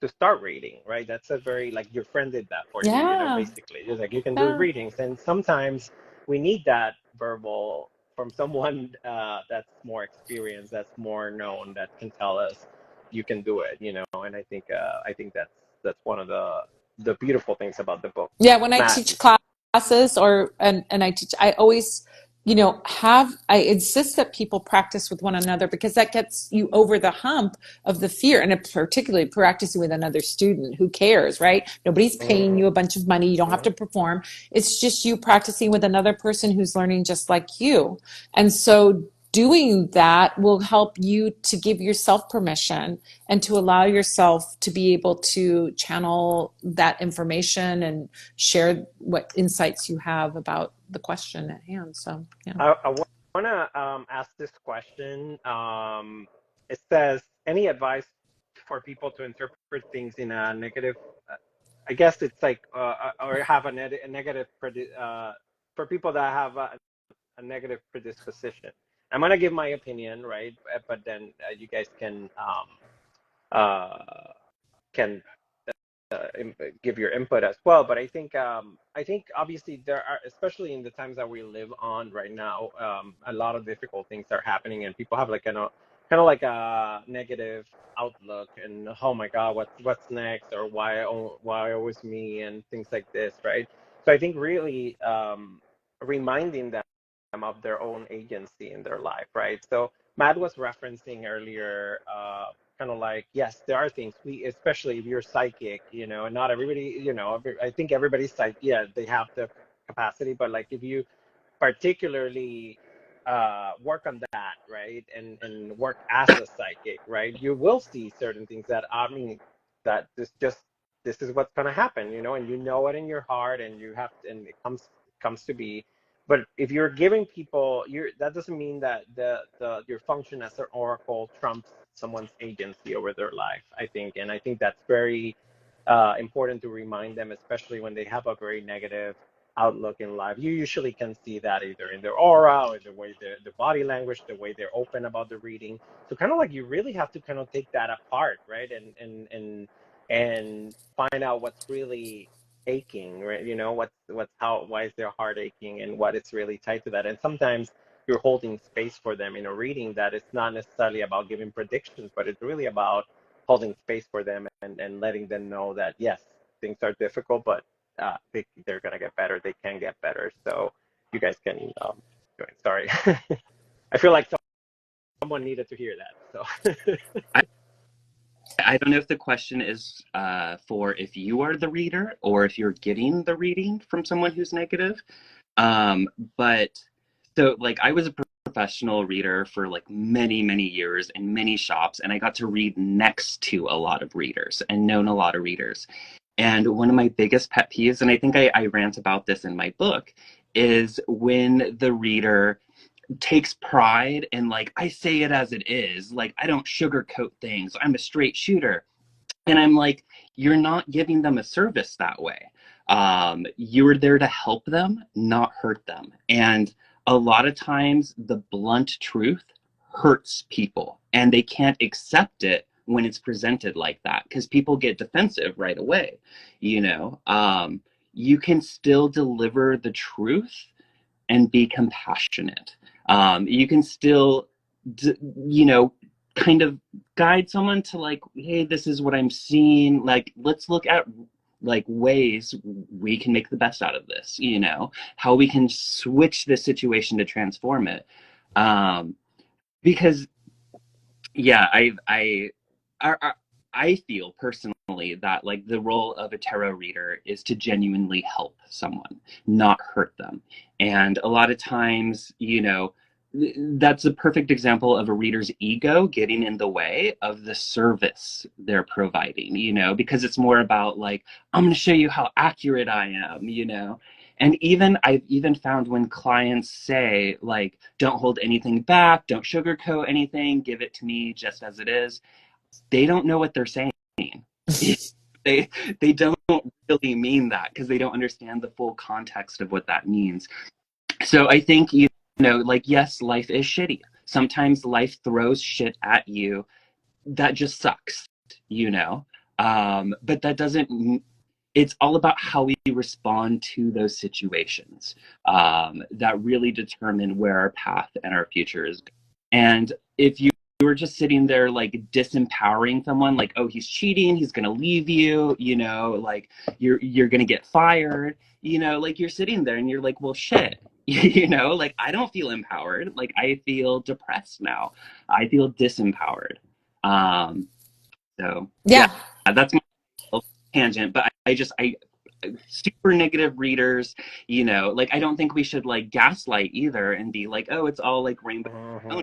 A: start reading, right? That's a very like your friend did that for you,
B: Yeah.
A: basically. Just like you can do
B: Yeah.
A: readings, and sometimes we need that verbal from someone that's more experienced, that's more known, that can tell us you can do it. And I think that's one of the beautiful things about the book.
B: Yeah, when I
A: Matt.
B: teach classes and I teach, I always, I insist that people practice with one another because that gets you over the hump of the fear. And particularly practicing with another student who cares, right? Nobody's paying
A: Mhm,
B: you a bunch of money. You don't have
A: mhm.
B: to perform. It's just you practicing with another person who's learning just like you. And so doing that will help you to give yourself permission and to allow yourself to be able to channel that information and share what insights you have about the question at hand. So, yeah.
A: I want to ask this question. It says, any advice for people to interpret things in a negative? uh, I guess it's like, or have a negative, for people that have a negative predisposition. I'm going to give my opinion, right? But then you guys uh, can give your input as well. But I think obviously there are, especially in the times that we live on right now, a lot of difficult things are happening, and people have like kind of like a negative outlook, and oh my God, what's next, or why always me, and things like this, right? So I think really reminding them of their own agency in their life, right? So Matt was referencing earlier, kind of like, yes, there are things especially if you're psychic, and not everybody, I think everybody's psychic, yeah, they have the capacity, but like if you particularly work on that, right, and work as a psychic, right, you will see certain things that, I mean, that this is what's going to happen, and you know it in your heart, and you have and it comes to be. But if you're giving people, that doesn't mean that your function as an oracle trumps someone's agency over their life, I think. And I think that's very important to remind them, especially when they have a very negative outlook in life. You usually can see that either in their aura, or the way the body language, the way they're open about the reading. So kind of like you really have to kind of take that apart, right? And find out what's really aching, right? Why is their heart aching, and what is really tied to that. And sometimes you're holding space for them in a reading that it's not necessarily about giving predictions, but it's really about holding space for them, and letting them know that yes, things are difficult, but they're gonna get better. They can get better. So you guys can. Sorry, I feel like someone needed to hear that. So
C: I don't know if the question is for if you are the reader or if you're getting the reading from someone who's negative. Um, but so like I was a professional reader for like many, many years in many shops, and I got to read next to a lot of readers and known a lot of readers. And one of my biggest pet peeves, and I think I rant about this in my book, is when the reader takes pride in like, I say it as it is, like I don't sugarcoat things, I'm a straight shooter. And I'm like, you're not giving them a service that way. You're there to help them, not hurt them. And a lot of times the blunt truth hurts people, and they can't accept it when it's presented like that, because people get defensive right away. You know, you can still deliver the truth and be compassionate. You can still, you know, kind of guide someone to like, hey, this is what I'm seeing. Like, let's look at like ways we can make the best out of this, you know, how we can switch this situation to transform it. Because yeah, I feel personally that like the role of a tarot reader is to genuinely help someone, not hurt them. And a lot of times, you know, that's a perfect example of a reader's ego getting in the way of the service they're providing, you know, because it's more about like, I'm going to show you how accurate I am, you know. And even I've even found when clients say like, don't hold anything back, don't sugarcoat anything, give it to me just as it is, they don't know what they're saying. they they don't really mean that, because they don't understand the full context of what that means. So I think, you know, like, yes, life is shitty. Sometimes life throws shit at you that just sucks, you know. But that doesn't, it's all about how we respond to those situations that really determine where our path and our future is. And if you were just sitting there like disempowering someone, like, oh, he's cheating, he's gonna leave you, you know, like you're gonna get fired, you know, like you're sitting there and you're like, well, shit, you know, like I don't feel empowered, like I feel depressed now, I feel disempowered. So yeah, that's my tangent, but I super negative readers, you know, like I don't think we should like gaslight either and be like, oh, it's all like rainbow.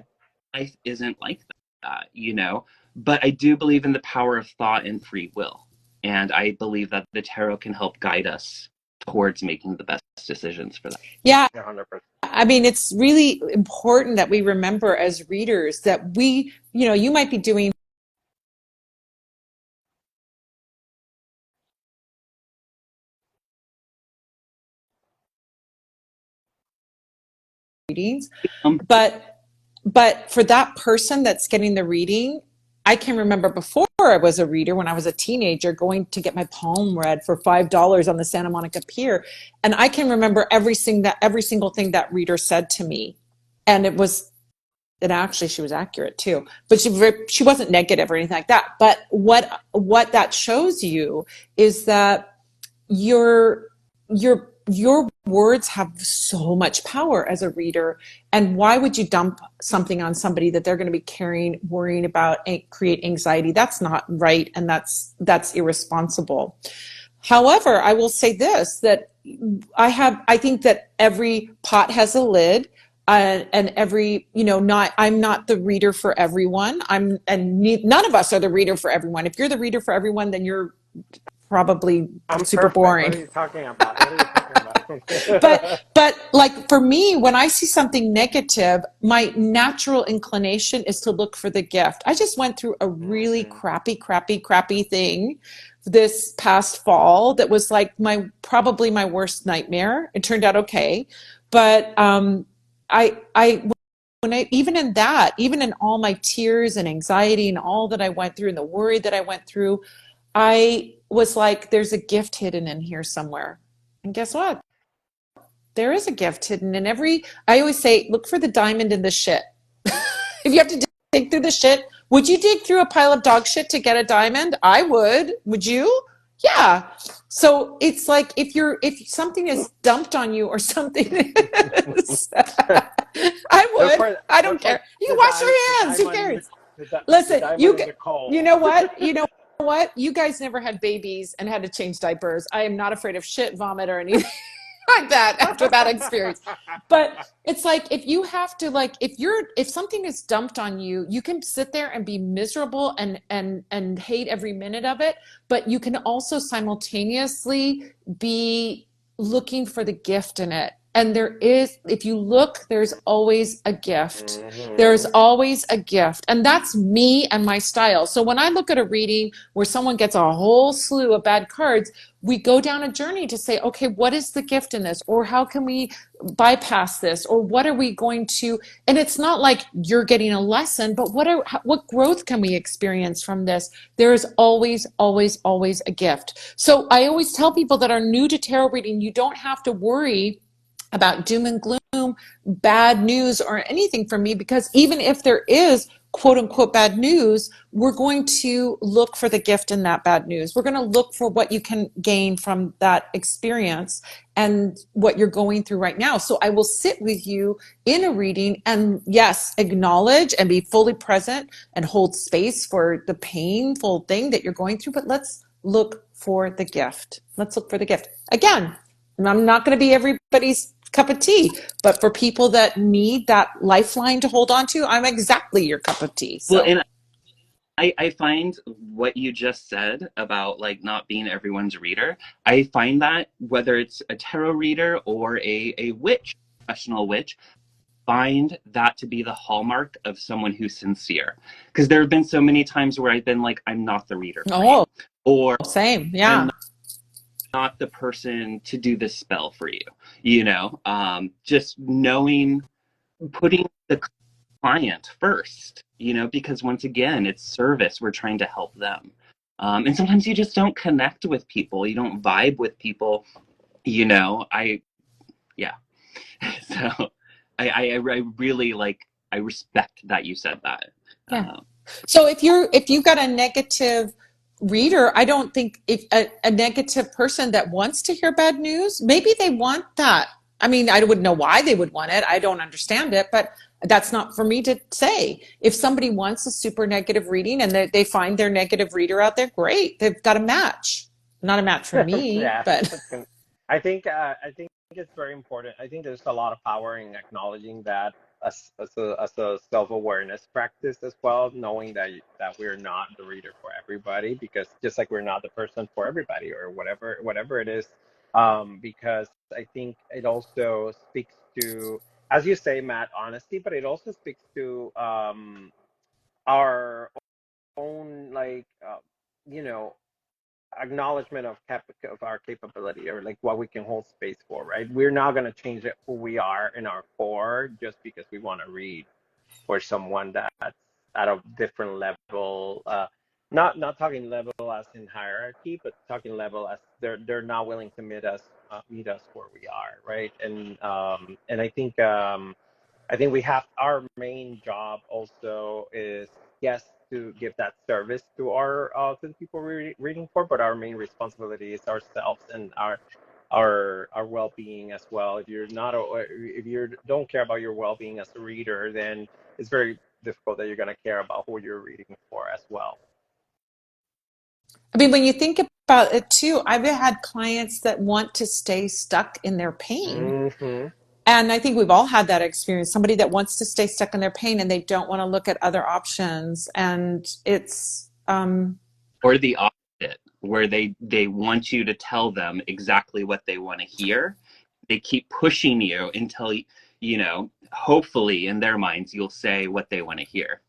C: Life isn't like that, you know. But I do believe in the power of thought and free will, and I believe that the tarot can help guide us towards making the best decisions for that.
B: Yeah.
A: 100%.
B: I mean, it's really important that we remember as readers that we, you know, you might be doing readings, but for that person that's getting the reading, I can remember before I was a reader, when I was a teenager, going to get my palm read for $5 on the Santa Monica Pier, and I can remember every single thing that reader said to me, and it was, and actually she was accurate too, but she wasn't negative or anything like that. But what that shows you is that your words have so much power as a reader, and why would you dump something on somebody that they're going to be worrying about, create anxiety? That's not right, and that's irresponsible. However, I will say this, that I think that every pot has a lid, and every, you know, I'm not the reader for everyone. None of us are the reader for everyone. If you're the reader for everyone, then you're probably
A: I'm
B: super
A: perfect.
B: boring.
A: What are you talking about? What are you talking about?
B: but like for me, when I see something negative, my natural inclination is to look for the gift. I just went through a really crappy thing this past fall that was like probably my worst nightmare. It turned out okay, but even in all my tears and anxiety and all that I went through and the worry that I went through, I was like, there's a gift hidden in here somewhere. And guess what? There is a gift hidden in I always say, look for the diamond in the shit. If you have to dig through the shit, would you dig through a pile of dog shit to get a diamond? I would. Would you? Yeah. So it's like if something is dumped on you or something, I would. I don't care. You can wash your hands. Who cares? Listen, you know what? You know what? You guys never had babies and had to change diapers. I am not afraid of shit, vomit, or anything like that after that experience. But it's like, if you have to, like, if something is dumped on you, you can sit there and be miserable and hate every minute of it, but you can also simultaneously be looking for the gift in it. And there is, if you look, there's always a gift. There's
A: Mm-hmm.
B: always a gift. And that's me and my style. So when I look at a reading where someone gets a whole slew of bad cards, we go down a journey to say, okay, what is the gift in this? Or how can we bypass this? Or what are we going to, and it's not like you're getting a lesson, but what growth can we experience from this? There is always, always, always a gift. So I always tell people that are new to tarot reading, you don't have to worry about doom and gloom, bad news, or anything from me, because even if there is quote unquote bad news, we're going to look for the gift in that bad news. We're going to look for what you can gain from that experience and what you're going through right now. So I will sit with you in a reading and, yes, acknowledge and be fully present and hold space for the painful thing that you're going through. But let's look for the gift. Let's look for the gift. Again, I'm not going to be everybody's cup of tea, but for people that need that lifeline to hold on to, I'm exactly your cup of tea.
C: Well,
B: So
C: and I find what you just said about like not being everyone's reader, I find that whether it's a tarot reader or a witch, professional witch, find that to be the hallmark of someone who's sincere. Because there have been so many times where I've been like, I'm not the reader for
B: oh,
C: you, or
B: same,
C: I'm
B: yeah.
C: not the person to do this spell for you. You know, just knowing, putting the client first, you know, because once again, it's service. We're trying to help them. And sometimes you just don't connect with people. You don't vibe with people, you know. Yeah. So I really like, I respect that you said that.
B: Yeah.
C: Um,
B: So if you've got a negative reader, I don't think if a negative person that wants to hear bad news, maybe they want that. I mean, I wouldn't know why they would want it. I don't understand it, but that's not for me to say. If somebody wants a super negative reading and they find their negative reader out there, great. They've got a match. Not a match for me,
A: Yeah,
B: but
A: I think it's very important. I think there's a lot of power in acknowledging that as a self-awareness practice as well, knowing that that we're not the reader for everybody, because just like we're not the person for everybody or whatever it is, because I think it also speaks to, as you say, Matt, honesty, but it also speaks to our own like you know acknowledgement of our capability, or like what we can hold space for, right? We're not going to change it who we are in our core just because we want to read for someone that's at a different level, not talking level as in hierarchy, but talking level as they're not willing to meet us where we are, right? And I think we have, our main job also is, yes, to give that service to our to the people we're reading for, but our main responsibility is ourselves and our well-being as well. If you're not if you don't care about your well-being as a reader, then it's very difficult that you're going to care about who you're reading for as well.
B: I mean, when you think about it too, I've had clients that want to stay stuck in their pain.
A: Hmm.
B: And I think we've all had that experience. Somebody that wants to stay stuck in their pain and they don't want to look at other options. And it's,
C: or the opposite, where they want you to tell them exactly what they want to hear. They keep pushing you until, you know, hopefully in their minds you'll say what they want to hear.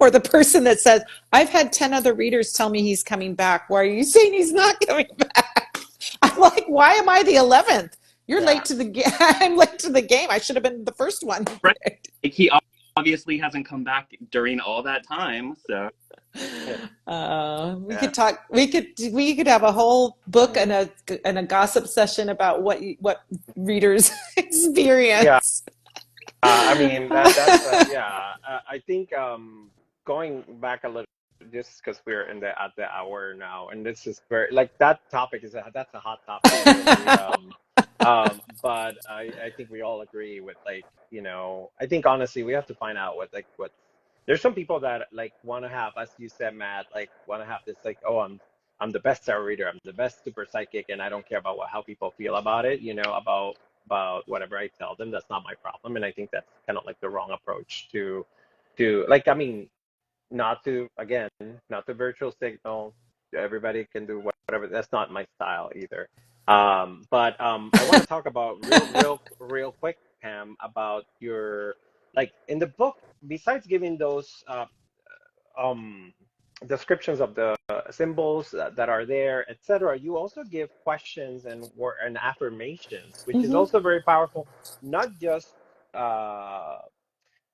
B: or the person that says, I've had 10 other readers tell me he's coming back. Why are you saying he's not coming back? I'm like, why am I the 11th? You're
A: Yeah.
B: late to the game. I'm late to the game. I should have been the first one.
C: Right. Like, he obviously hasn't come back during all that time, so
B: We
A: Yeah.
B: could talk. We could have a whole book
A: Mm.
B: and a gossip session about what readers
A: Yeah.
B: experience.
A: I mean that's yeah. I think going back a little, just because we're in the at the hour now, and this is very like that topic is that's a hot topic really. But I think we all agree with like, I think honestly we have to find out what there's some people that like want to have, as you said, Matt, like want to have this like, oh, I'm the best tarot reader, I'm the best super psychic, and I don't care about how people feel about it, about whatever I tell them. That's not my problem. And I think that's kind of like the wrong approach to like, I mean, not to, again, not to virtual signal. Everybody can do whatever. That's not my style either. But I want to talk about real quick, Pam, about your like in the book. Besides giving those um, descriptions of the symbols that are there, etc., you also give questions and affirmations, which is
B: Hmm.
A: also very powerful. Not just uh,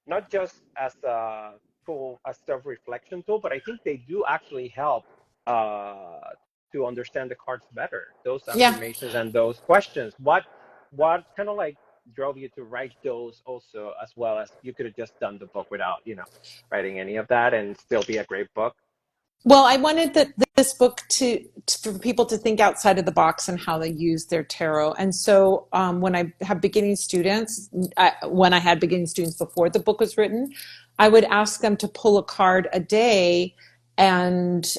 A: not just as a tool, a self-reflection tool, but I think they do actually help uh, to understand the cards better. Those
B: Yeah.
A: affirmations and those questions. What kind of like drove you to write those also, as well as you could have just done the book without, writing any of that and still be a great book?
B: Well, I wanted this book for people to think outside of the box and how they use their tarot. And so when I have beginning students, when I had beginning students before the book was written, I would ask them to pull a card a day and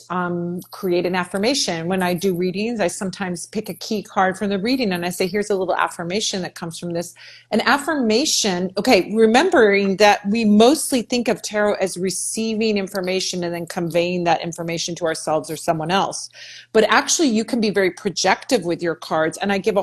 B: create an affirmation. When I do readings, I sometimes pick a key card from the reading and I say, here's a little affirmation that comes from this. An affirmation, okay, remembering that we mostly think of tarot as receiving information and then conveying that information to ourselves or someone else. But actually, you can be very projective with your cards. And I give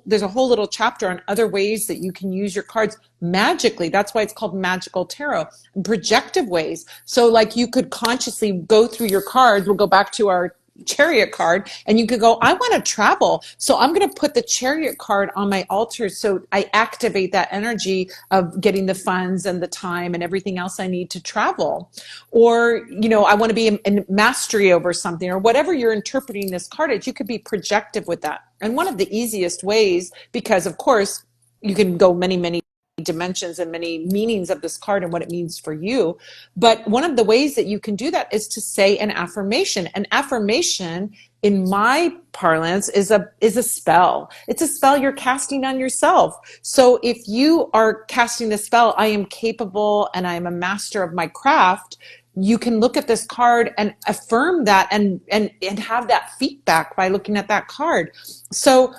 B: there's a whole little chapter on other ways that you can use your cards magically. That's why it's called magical tarot. Projective ways. So like you could consciously go through your cards. We'll go back to our chariot card and you could go, I want to travel. So I'm going to put the chariot card on my altar. So I activate that energy of getting the funds and the time and everything else I need to travel. Or, I want to be in mastery over something or whatever you're interpreting this card as, you could be projective with that. And one of the easiest ways, because of course you can go many dimensions and many meanings of this card and what it means for you. But one of the ways that you can do that is to say an affirmation. An affirmation, in my parlance, is a spell. It's a spell you're casting on yourself. So if you are casting the spell, I am capable and I am a master of my craft, you can look at this card and affirm that and have that feedback by looking at that card. So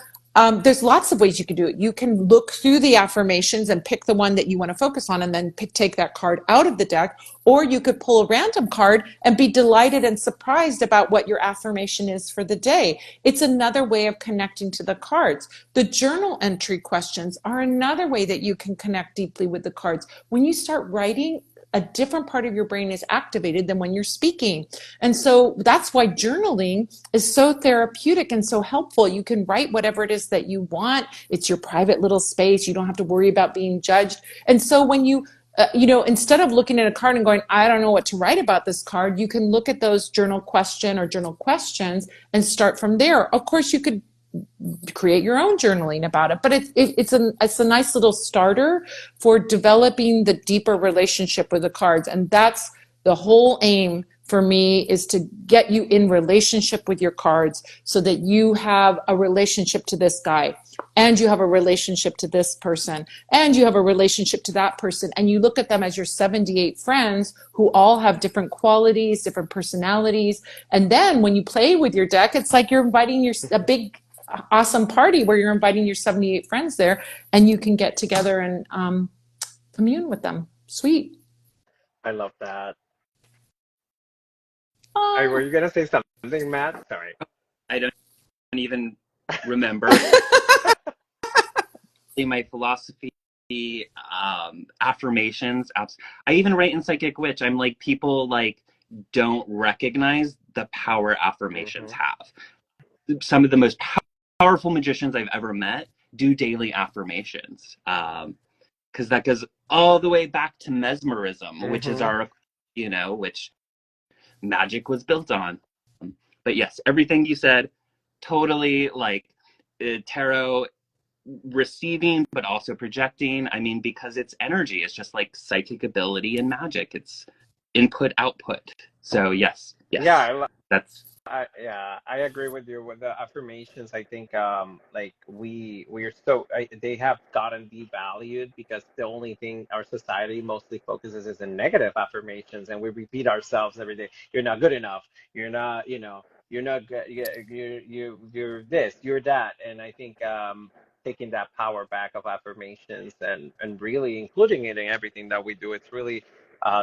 B: there's lots of ways you can do it. You can look through the affirmations and pick the one that you want to focus on and then take that card out of the deck. Or you could pull a random card and be delighted and surprised about what your affirmation is for the day. It's another way of connecting to the cards. The journal entry questions are another way that you can connect deeply with the cards. When you start writing, a different part of your brain is activated than when you're speaking. And so that's why journaling is so therapeutic and so helpful. You can write whatever it is that you want. It's your private little space. You don't have to worry about being judged. And so when instead of looking at a card and going, I don't know what to write about this card, you can look at those journal questions and start from there. Of course, you could create your own journaling about it, but it's a nice little starter for developing the deeper relationship with the cards. And that's the whole aim for me, is to get you in relationship with your cards so that you have a relationship to this guy and you have a relationship to this person and you have a relationship to that person, and you look at them as your 78 friends who all have different qualities, different personalities. And then when you play with your deck, it's like you're inviting a big awesome party where you're inviting your 78 friends there and you can get together and commune with them. Sweet.
A: I love that. Were
B: Oh.
A: you gonna say something, Matt? Sorry.
C: I don't even remember. My philosophy, affirmations, apps. I even write in Psychic Witch. I'm like, people like don't recognize the power affirmations
A: Hmm.
C: have. Some of the most powerful magicians I've ever met do daily affirmations. Because that goes all the way back to mesmerism, which is
A: Hmm.
C: our, which magic was built on. But yes, everything you said, totally like tarot receiving, but also projecting. I mean, because it's energy, it's just like psychic ability and magic. It's input, output. So
A: Yeah,
C: yes, that's
A: yeah, I agree with you with the affirmations. I think like we're they have gotten devalued because the only thing our society mostly focuses is in negative affirmations, and we repeat ourselves every day. You're not good enough. You're not, you're not good. You're this, you're that. And I think taking that power back of affirmations and really including it in everything that we do, it's really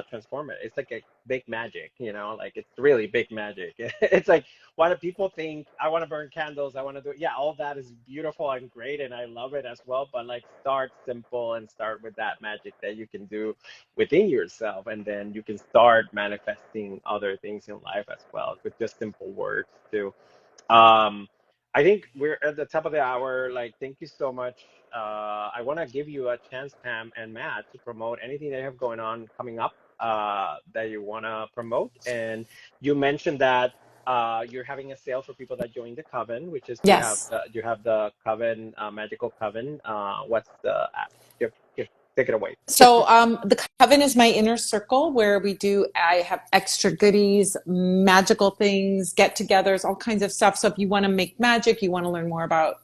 A: transform it. It's like a big magic, you know, like it's really big magic. It's like, why do people think I want to burn candles? I want to do, yeah, all that is beautiful and great, and I love it as well. But like, start simple and start with that magic that you can do within yourself, and then you can start manifesting other things in life as well with just simple words too. Um, I think we're at the top of the hour. Like, thank you so much. I want to give you a chance, Pam and Matt, to promote anything they have going on coming up that you want to promote. And you mentioned that you're having a sale for people that join the coven, which is
B: Yes.
A: you have the coven, magical coven. What's the app? Take it away.
B: So the coven is my inner circle where I have extra goodies, magical things, get-togethers, all kinds of stuff. So if you want to make magic, you want to learn more about,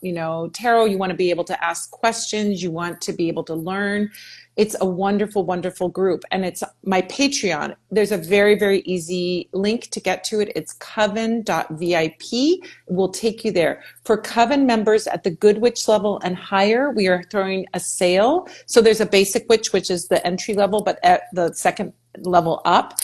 B: tarot, you want to be able to ask questions, you want to be able to learn. It's a wonderful, wonderful group. And it's my Patreon. There's a very, very easy link to get to it. It's coven.vip. It will take you there. For Coven members at the Good Witch level and higher, we are throwing a sale. So there's a basic witch, which is the entry level, but at the second level up,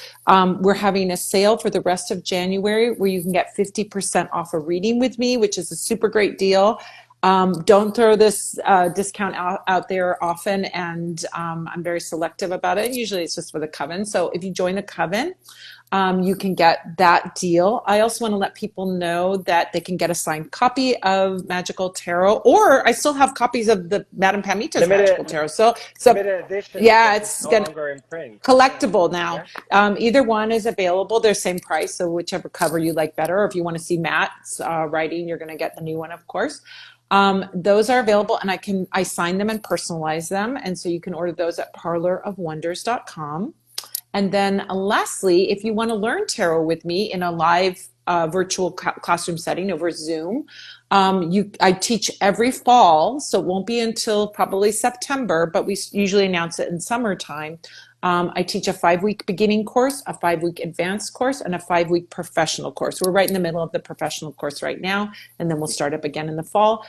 B: we're having a sale for the rest of January where you can get 50% off a reading with me, which is a super great deal. Don't throw this discount out there often, and I'm very selective about it. Usually it's just for the coven. So if you join the coven, you can get that deal. I also want to let people know that they can get a signed copy of Magical Tarot, or I still have copies of the Madame Pamita's Magical Tarot. So
A: Limited edition
B: yeah,
A: because it's
B: it's
A: no
B: gonna
A: longer in print. Yeah,
B: collectible now.
A: yeah.
B: Either one is available. They're same price, so whichever cover you like better. Or if you want to see Matt's writing, you're going to get the new one, of course. Those are available, and I sign them and personalize them, and so you can order those at parlorofwonders.com. And then lastly, if you want to learn tarot with me in a live virtual classroom setting over Zoom, I teach every fall, so it won't be until probably September, but we usually announce it in summertime. I teach a 5-week beginning course, a 5-week advanced course, and a 5-week professional course. We're right in the middle of the professional course right now, and then we'll start up again in the fall.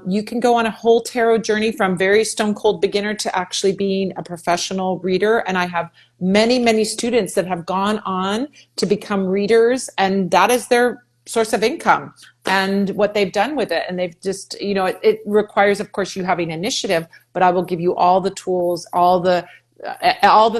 B: You can go on a whole tarot journey from very stone cold beginner to actually being a professional reader. And I have many, many students that have gone on to become readers, and that is their source of income and what they've done with it. And they've just, it requires, of course, you having initiative, but I will give you all the tools, all the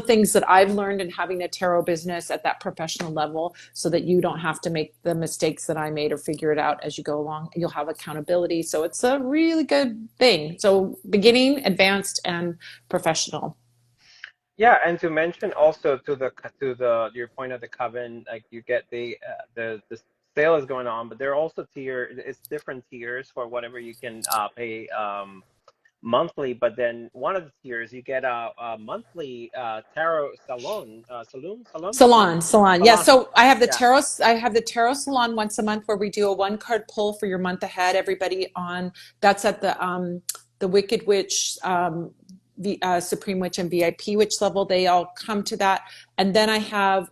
B: things that I've learned in having a tarot business at that professional level, so that you don't have to make the mistakes that I made or figure it out as you go along. You'll have accountability. So it's a really good thing. So beginning, advanced, and professional.
A: Yeah, and to mention also to the your point of the coven, like you get the sale is going on, but there are also it's different tiers for whatever you can pay monthly. But then one of the tiers you get a monthly tarot
B: Salon. Yeah.
A: salon.
B: So
A: Yeah,
B: I have the tarot salon once a month where we do a 1 card pull for your month ahead. Everybody that's at the Wicked Witch, the Supreme Witch and VIP Witch level. They all come to that. And then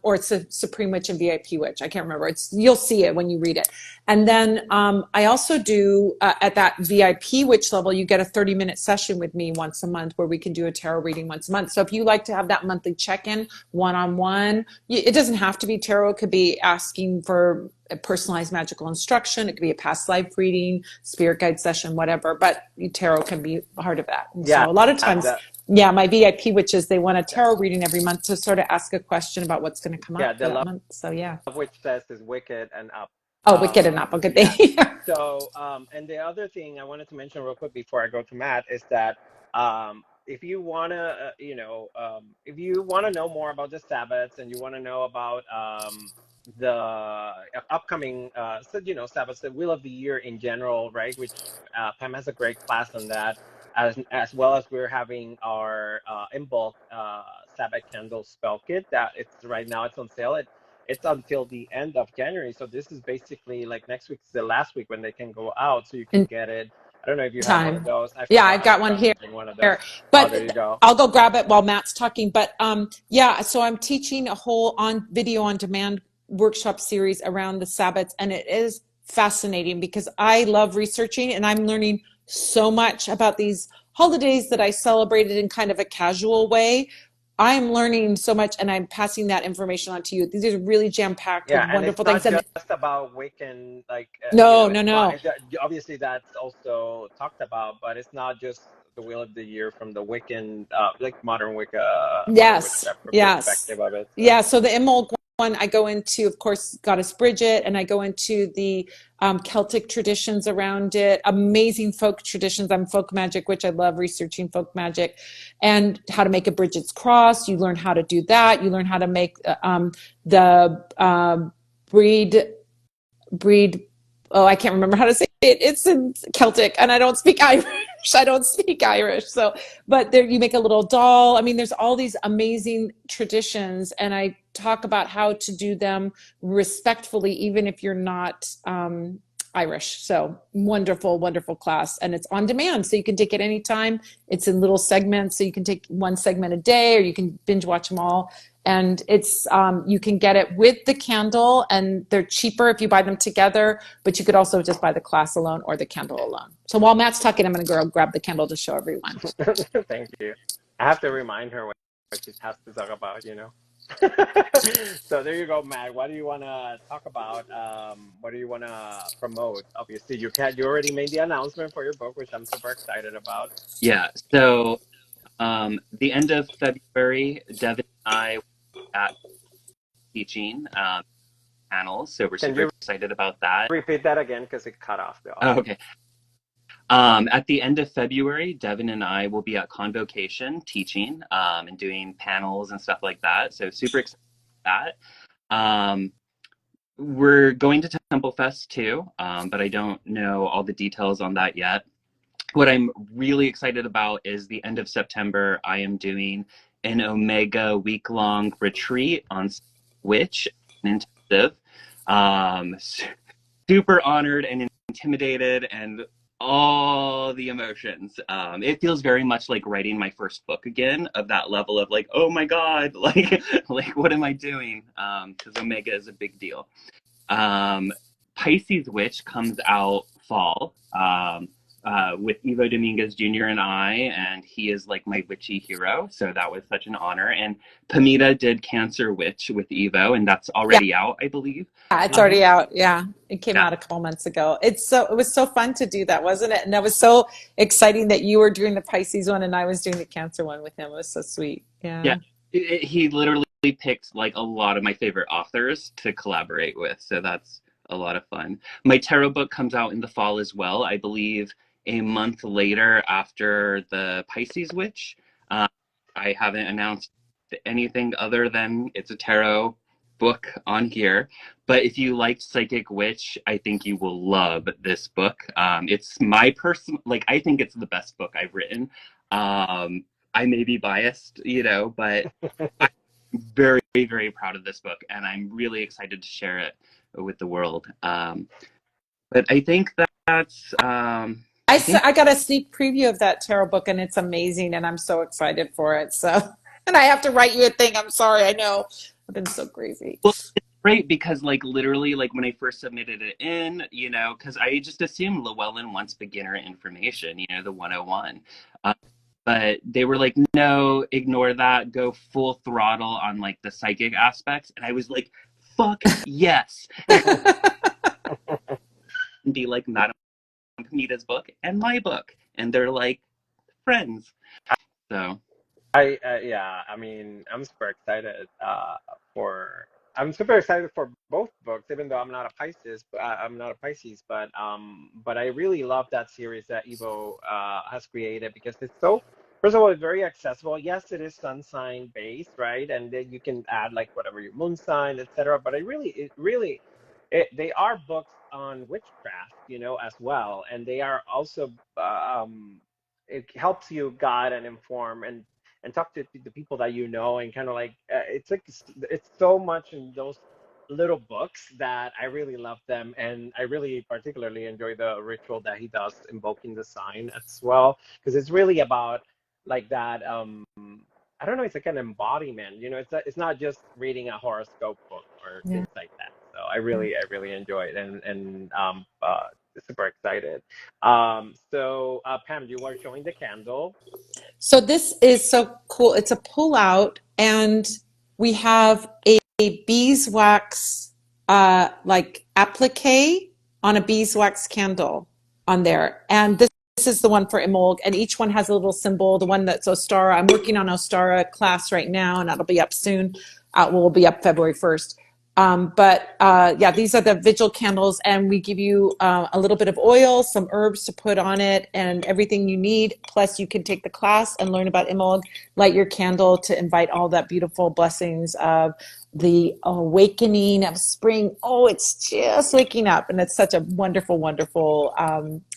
B: or it's a Supreme Witch and VIP Witch. I can't remember. You'll see it when you read it. And then I also do at that VIP Witch level, you get a 30-minute session with me once a month where we can do a tarot reading once a month. So if you like to have that monthly check-in one-on-one, it doesn't have to be tarot. It could be asking for a personalized magical instruction. It could be a past life reading, spirit guide session, whatever. But tarot can be part of that. And
A: yeah.
B: so a lot of times,
A: The
B: yeah, my VIP witches, they want a tarot reading every month to sort of ask a question about what's going to come
A: yeah,
B: up for
A: the
B: that
A: love
B: month. So yeah.
A: of which says is wicked and up.
B: Oh, wicked and up. Okay,
A: Yeah.
B: thank you.
A: So, and the other thing I wanted to mention real quick before I go to Matt is that if you wanna, if you wanna know more about the Sabbats and you wanna know about the upcoming, Sabbats, the Wheel of the Year in general, right? Which Pam has a great class on that, as well as we're having our in bulk Sabbath candle spell kit that it's right now it's on sale. It's until the end of January. So this is basically like next week's the last week when they can go out. So you can
B: In
A: get it. I don't know if you have one of
B: time.
A: those. I
B: Yeah, I've
A: forgot
B: got one
A: about
B: here.
A: having one of those. Oh, there you
B: But
A: go.
B: I'll go grab it while Matt's talking. But yeah, so I'm teaching a whole video on demand workshop series around the Sabbats, and it is fascinating because I love researching and I'm learning so much about these holidays that I celebrated in kind of a casual way. I'm learning so much, and I'm passing that information on to you. These are really jam-packed with
A: Yeah, and
B: wonderful
A: it's
B: things.
A: not
B: And
A: just about Wiccan, like
B: no,
A: it's
B: no,
A: not.
B: no.
A: Obviously, that's also talked about, but it's not just the Wheel of the Year from the Wiccan, like modern Wicca, modern
B: Yes,
A: witchcraft
B: yes.
A: perspective of it. So
B: Yeah, so the Imbolc one, I go into, of course, Goddess Bridget, and I go into the Celtic traditions around it, amazing folk traditions. I'm folk magic, which I love researching folk magic, and how to make a Bridget's cross. You learn how to do that. You learn how to make the breed breed. Oh, I can't remember how to say it. It's in Celtic, and I don't speak Irish. I don't speak Irish. So, but there you make a little doll. I mean, there's all these amazing traditions, and I talk about how to do them respectfully, even if you're not Irish. So wonderful, wonderful class, and it's on demand, so you can take it anytime. It's in little segments, so you can take one segment a day, or you can binge watch them all. And it's you can get it with the candle, and they're cheaper if you buy them together, but you could also just buy the class alone or the candle alone. So while Matt's talking, I'm going to go grab the candle to show everyone.
A: thank you. I have to remind her what she has to talk about, So there you go, Matt. What do you want to talk about? What do you want to promote? Obviously, you already made the announcement for your book, which I'm super excited about.
C: Yeah. So the end of February, Devin and I were at teaching panels, so we're
A: Can
C: super
A: you
C: excited about that.
A: repeat that again? Because it cut off the
C: Oh,
A: audio.
C: okay. At the end of February, Devin and I will be at Convocation teaching and doing panels and stuff like that. So super excited about that. We're going to Temple Fest too, but I don't know all the details on that yet. What I'm really excited about is the end of September, I am doing an Omega week-long retreat on Witch intensive. Um, Super honored and intimidated and all the emotions. It feels very much like writing my first book again, of that level of like, oh my God, like what am I doing? Because Omega is a big deal. Um, Pisces Witch comes out fall with Evo Dominguez Jr. and I, and he is like my witchy hero. So that was such an honor. And Pamita did Cancer Witch with Evo, and that's
B: Yeah,
C: already out, I believe.
B: it's
C: Um,
B: already out. Yeah, it came
C: yeah,
B: out a couple months ago. It was so fun to do that, wasn't it? And that was so exciting that you were doing the Pisces one and I was doing the Cancer one with him. It was so sweet.
C: yeah.
B: Yeah.
C: He literally picked like a lot of my favorite authors to collaborate with. So that's a lot of fun. My tarot book comes out in the fall as well, I believe a month later after the Pisces Witch. Uh, I haven't announced anything other than it's a tarot book on here. But if you liked Psychic Witch, I think you will love this book. It's my personal, like, I think it's the best book I've written. Um, I may be biased, but I'm very, very proud of this book, and I'm really excited to share it with the world. But I think that's, I think,
B: I got a sneak preview of that tarot book and it's amazing and I'm so excited for it. So, and I have to write you a thing. I'm sorry. I know I've been so crazy.
C: well, it's great because, like, literally, like, when I first submitted it in, because I just assumed Llewellyn wants beginner information, the 101. But they were like, no, ignore that, go full throttle on like the psychic aspects. And I was like, fuck yes. And be like Madame Pamita's book and my book. And they're like friends. So
A: Yeah, I mean, for I'm super excited for both books, even though I'm not a Pisces, but I really love that series that Evo has created because it's so, first of all, it's very accessible. Yes, it is sun sign based, right? And then you can add like whatever your moon sign, etc. But they are books on witchcraft, as well, and they are also it helps you guide and inform and talk to the people that and kind of like it's like it's so much in those little books that I really love them, and I really particularly enjoy the ritual that he does invoking the sign as well, because it's really about like that. I don't know, it's like an embodiment, it's not just reading a horoscope book or
B: Yeah.
A: things like that. So I really enjoy it, and super excited. Pam, you were showing the candle.
B: So this is so cool. It's a pull out and we have a beeswax like applique on a beeswax candle on there. And this is the one for Imolg, and each one has a little symbol. The one that's Ostara, I'm working on Ostara class right now, and that'll be up soon. Will be up February 1st. Yeah, these are the vigil candles, and we give you a little bit of oil, some herbs to put on it, and everything you need. Plus, you can take the class and learn about Imolg, light your candle to invite all that beautiful blessings of the awakening of spring. Oh, it's just waking up, and it's such a wonderful, wonderful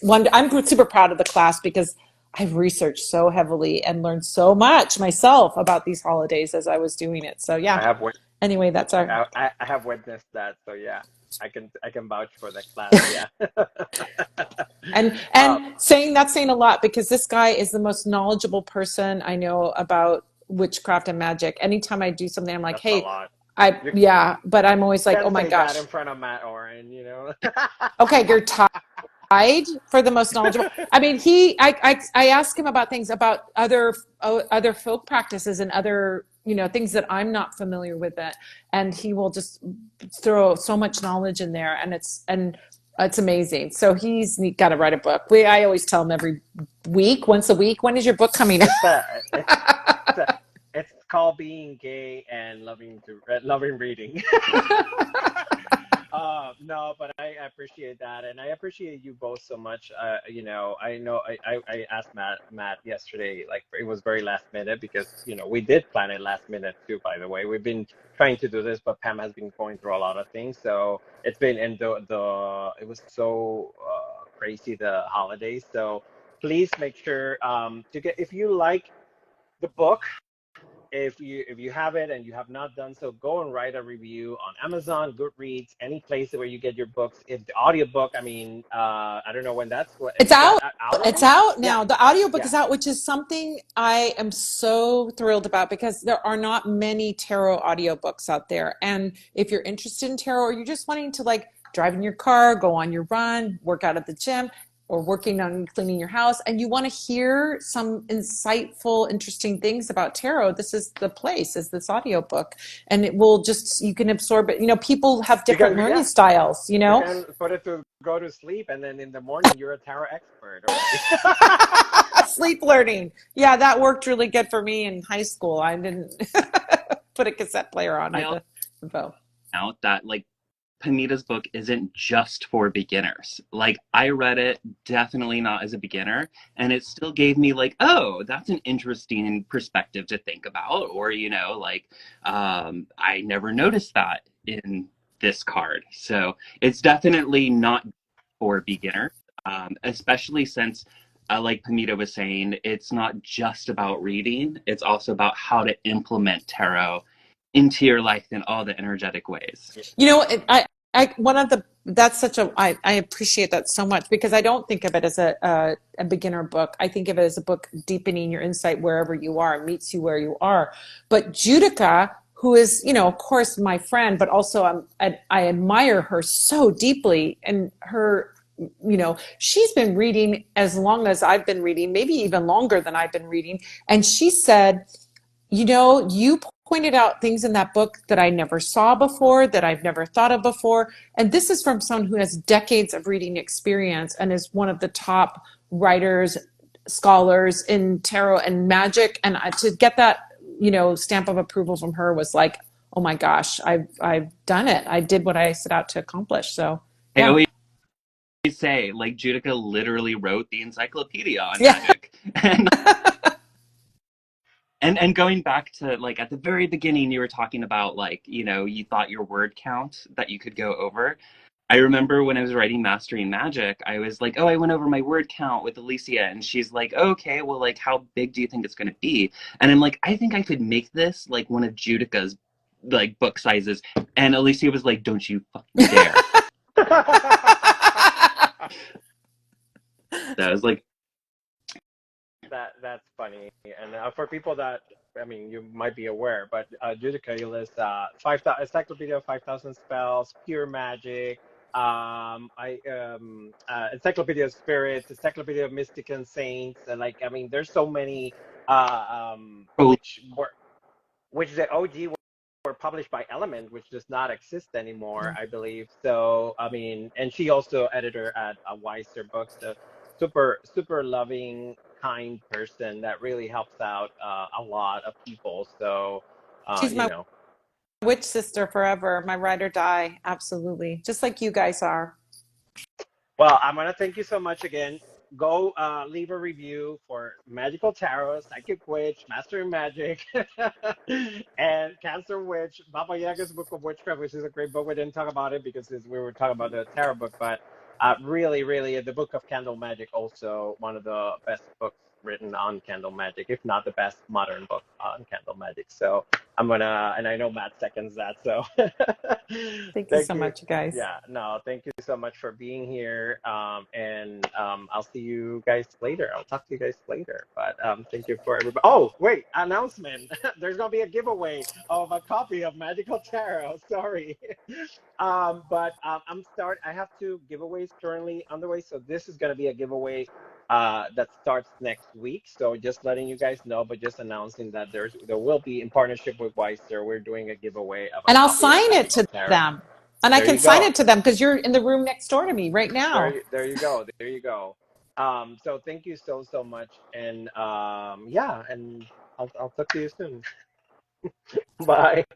B: one. I'm super proud of the class because I've researched so heavily and learned so much myself about these holidays as I was doing it. So
A: I
B: yeah.
A: have wit-
B: Anyway, that's our
A: I have witnessed that, so yeah, I can vouch for the class. Yeah.
B: and
A: uh,
B: saying a lot because this guy is the most knowledgeable person I know about witchcraft and magic. Anytime I do something, I'm like,
A: that's a
B: hey,
A: lot. You
B: yeah, but I'm always like, oh
A: can't
B: my
A: say that
B: gosh.
A: in front of Matt Oren, you know.
B: Okay, you're tied for the most knowledgeable. I mean, I ask him about things about other folk practices and other things that I'm not familiar with it, and he will just throw so much knowledge in there, and it's amazing. So he's got to write a book. I always tell him every week, once a week, when is your book coming out?
A: It's a, it's called being gay and loving reading. No, but I appreciate that, and I appreciate you both so much. I know I asked Matt yesterday, like it was very last minute because we did plan it last minute too. By the way, we've been trying to do this, but Pam has been going through a lot of things, so it's been in the it was so crazy the holidays. So please make sure to get if you like the book, if you have it and you have not done so, go and write a review on Amazon, Goodreads, any place where you get your books. If the audiobook, I mean, I don't know when
B: It's
A: is that
B: out.
A: out
B: It's
A: already?
B: out
A: Yeah,
B: now. The audiobook
A: yeah.
B: is out, which is something I am so thrilled about because there are not many tarot audiobooks out there. And if you're interested in tarot or you're just wanting to like drive in your car, go on your run, work out at the gym, or working on cleaning your house, and you want to hear some insightful, interesting things about tarot, this is the place, is this audiobook. And it will just, you can absorb it. People have
A: You
B: different
A: can,
B: learning
A: yeah,
B: styles,
A: you can put it to go to sleep, and then in the morning you're a tarot expert already.
B: Sleep learning. Yeah, that worked really good for me in high school. I didn't put a cassette player on. I
C: I
B: had
C: also
B: to vote.
C: out that like Pamita's book isn't just for beginners. Like I read it definitely not as a beginner, and it still gave me like, oh, that's an interesting perspective to think about, or I never noticed that in this card. So it's definitely not for beginners, especially since. Like Pamita was saying, it's not just about reading, it's also about how to implement tarot into your life in all the energetic ways.
B: You know, one of the that's such a I appreciate that so much because I don't think of it as a beginner book. I think of it as a book deepening your insight wherever you are, meets you where you are. But Judica, who is, of course, my friend, but also I admire her so deeply, and her, she's been reading as long as I've been reading, maybe even longer than I've been reading, and she said, you pointed out things in that book that I never saw before, that I've never thought of before. And this is from someone who has decades of reading experience and is one of the top writers, scholars in tarot and magic. And to get that, stamp of approval from her was like, oh my gosh, I've done it. I did what I set out to accomplish. So
C: I
B: yeah.
C: always say, like, Judica literally wrote the encyclopedia on
B: Yeah.
C: magic. And going back to like at the very beginning, you were talking about like, you thought your word count that you could go over. I remember when I was writing Mastering Magic, I was like, oh, I went over my word count with Alicia, and she's like, oh, okay, well, like, how big do you think it's going to be? And I'm like, I think I could make this like one of Judica's like book sizes. And Alicia was like, don't you fucking dare. So I was like,
A: That's funny. And for people that, I mean, you might be aware, but Judica lists 5,000 Encyclopedia of 5,000 spells, pure magic. Encyclopedia of Spirits, Encyclopedia of Mystic and Saints. And like, I mean, there's so many
C: oh,
A: which were which the OG were published by Element, which does not exist anymore, I believe. So, I mean, and she also editor at Weiser Books, a super loving, kind person that really helps out a lot of people. So,
B: She's
A: you
B: my
A: know.
B: witch sister forever, my ride or die. Absolutely. Just like you guys are.
A: Well, I'm gonna thank you so much again. Go leave a review for Magical Tarot, Psychic Witch, Mastering Magic, and Cancer Witch, Baba Yaga's Book of Witchcraft, which is a great book. We didn't talk about it because we were talking about the tarot book, but really, really, the Book of Candle Magic also one of the best books written on candle magic, if not the best modern book on candle magic. So I'm gonna, and I know Matt seconds that. So
B: Thank you
A: thank
B: so
A: you.
B: much, you guys.
A: Yeah, no, thank you so much for being here. And I'll see you guys later. I'll talk to you guys later. But thank you for everybody. Oh, wait, announcement. There's gonna be a giveaway of a copy of Magical Tarot. Sorry. But I have two giveaways currently underway. So this is gonna be a giveaway that starts next week. So just letting you guys know, but just announcing that there will be in partnership with Weiser, we're doing a giveaway of a
B: And I'll
A: copy of
B: sign it
A: Magical
B: to
A: Tarot.
B: them. And I
A: There
B: can
A: you
B: sign
A: go.
B: it to them because you're in the room next door to me right now.
A: There you go. There you go. So thank you so much, and yeah, and I'll talk to you soon. Bye.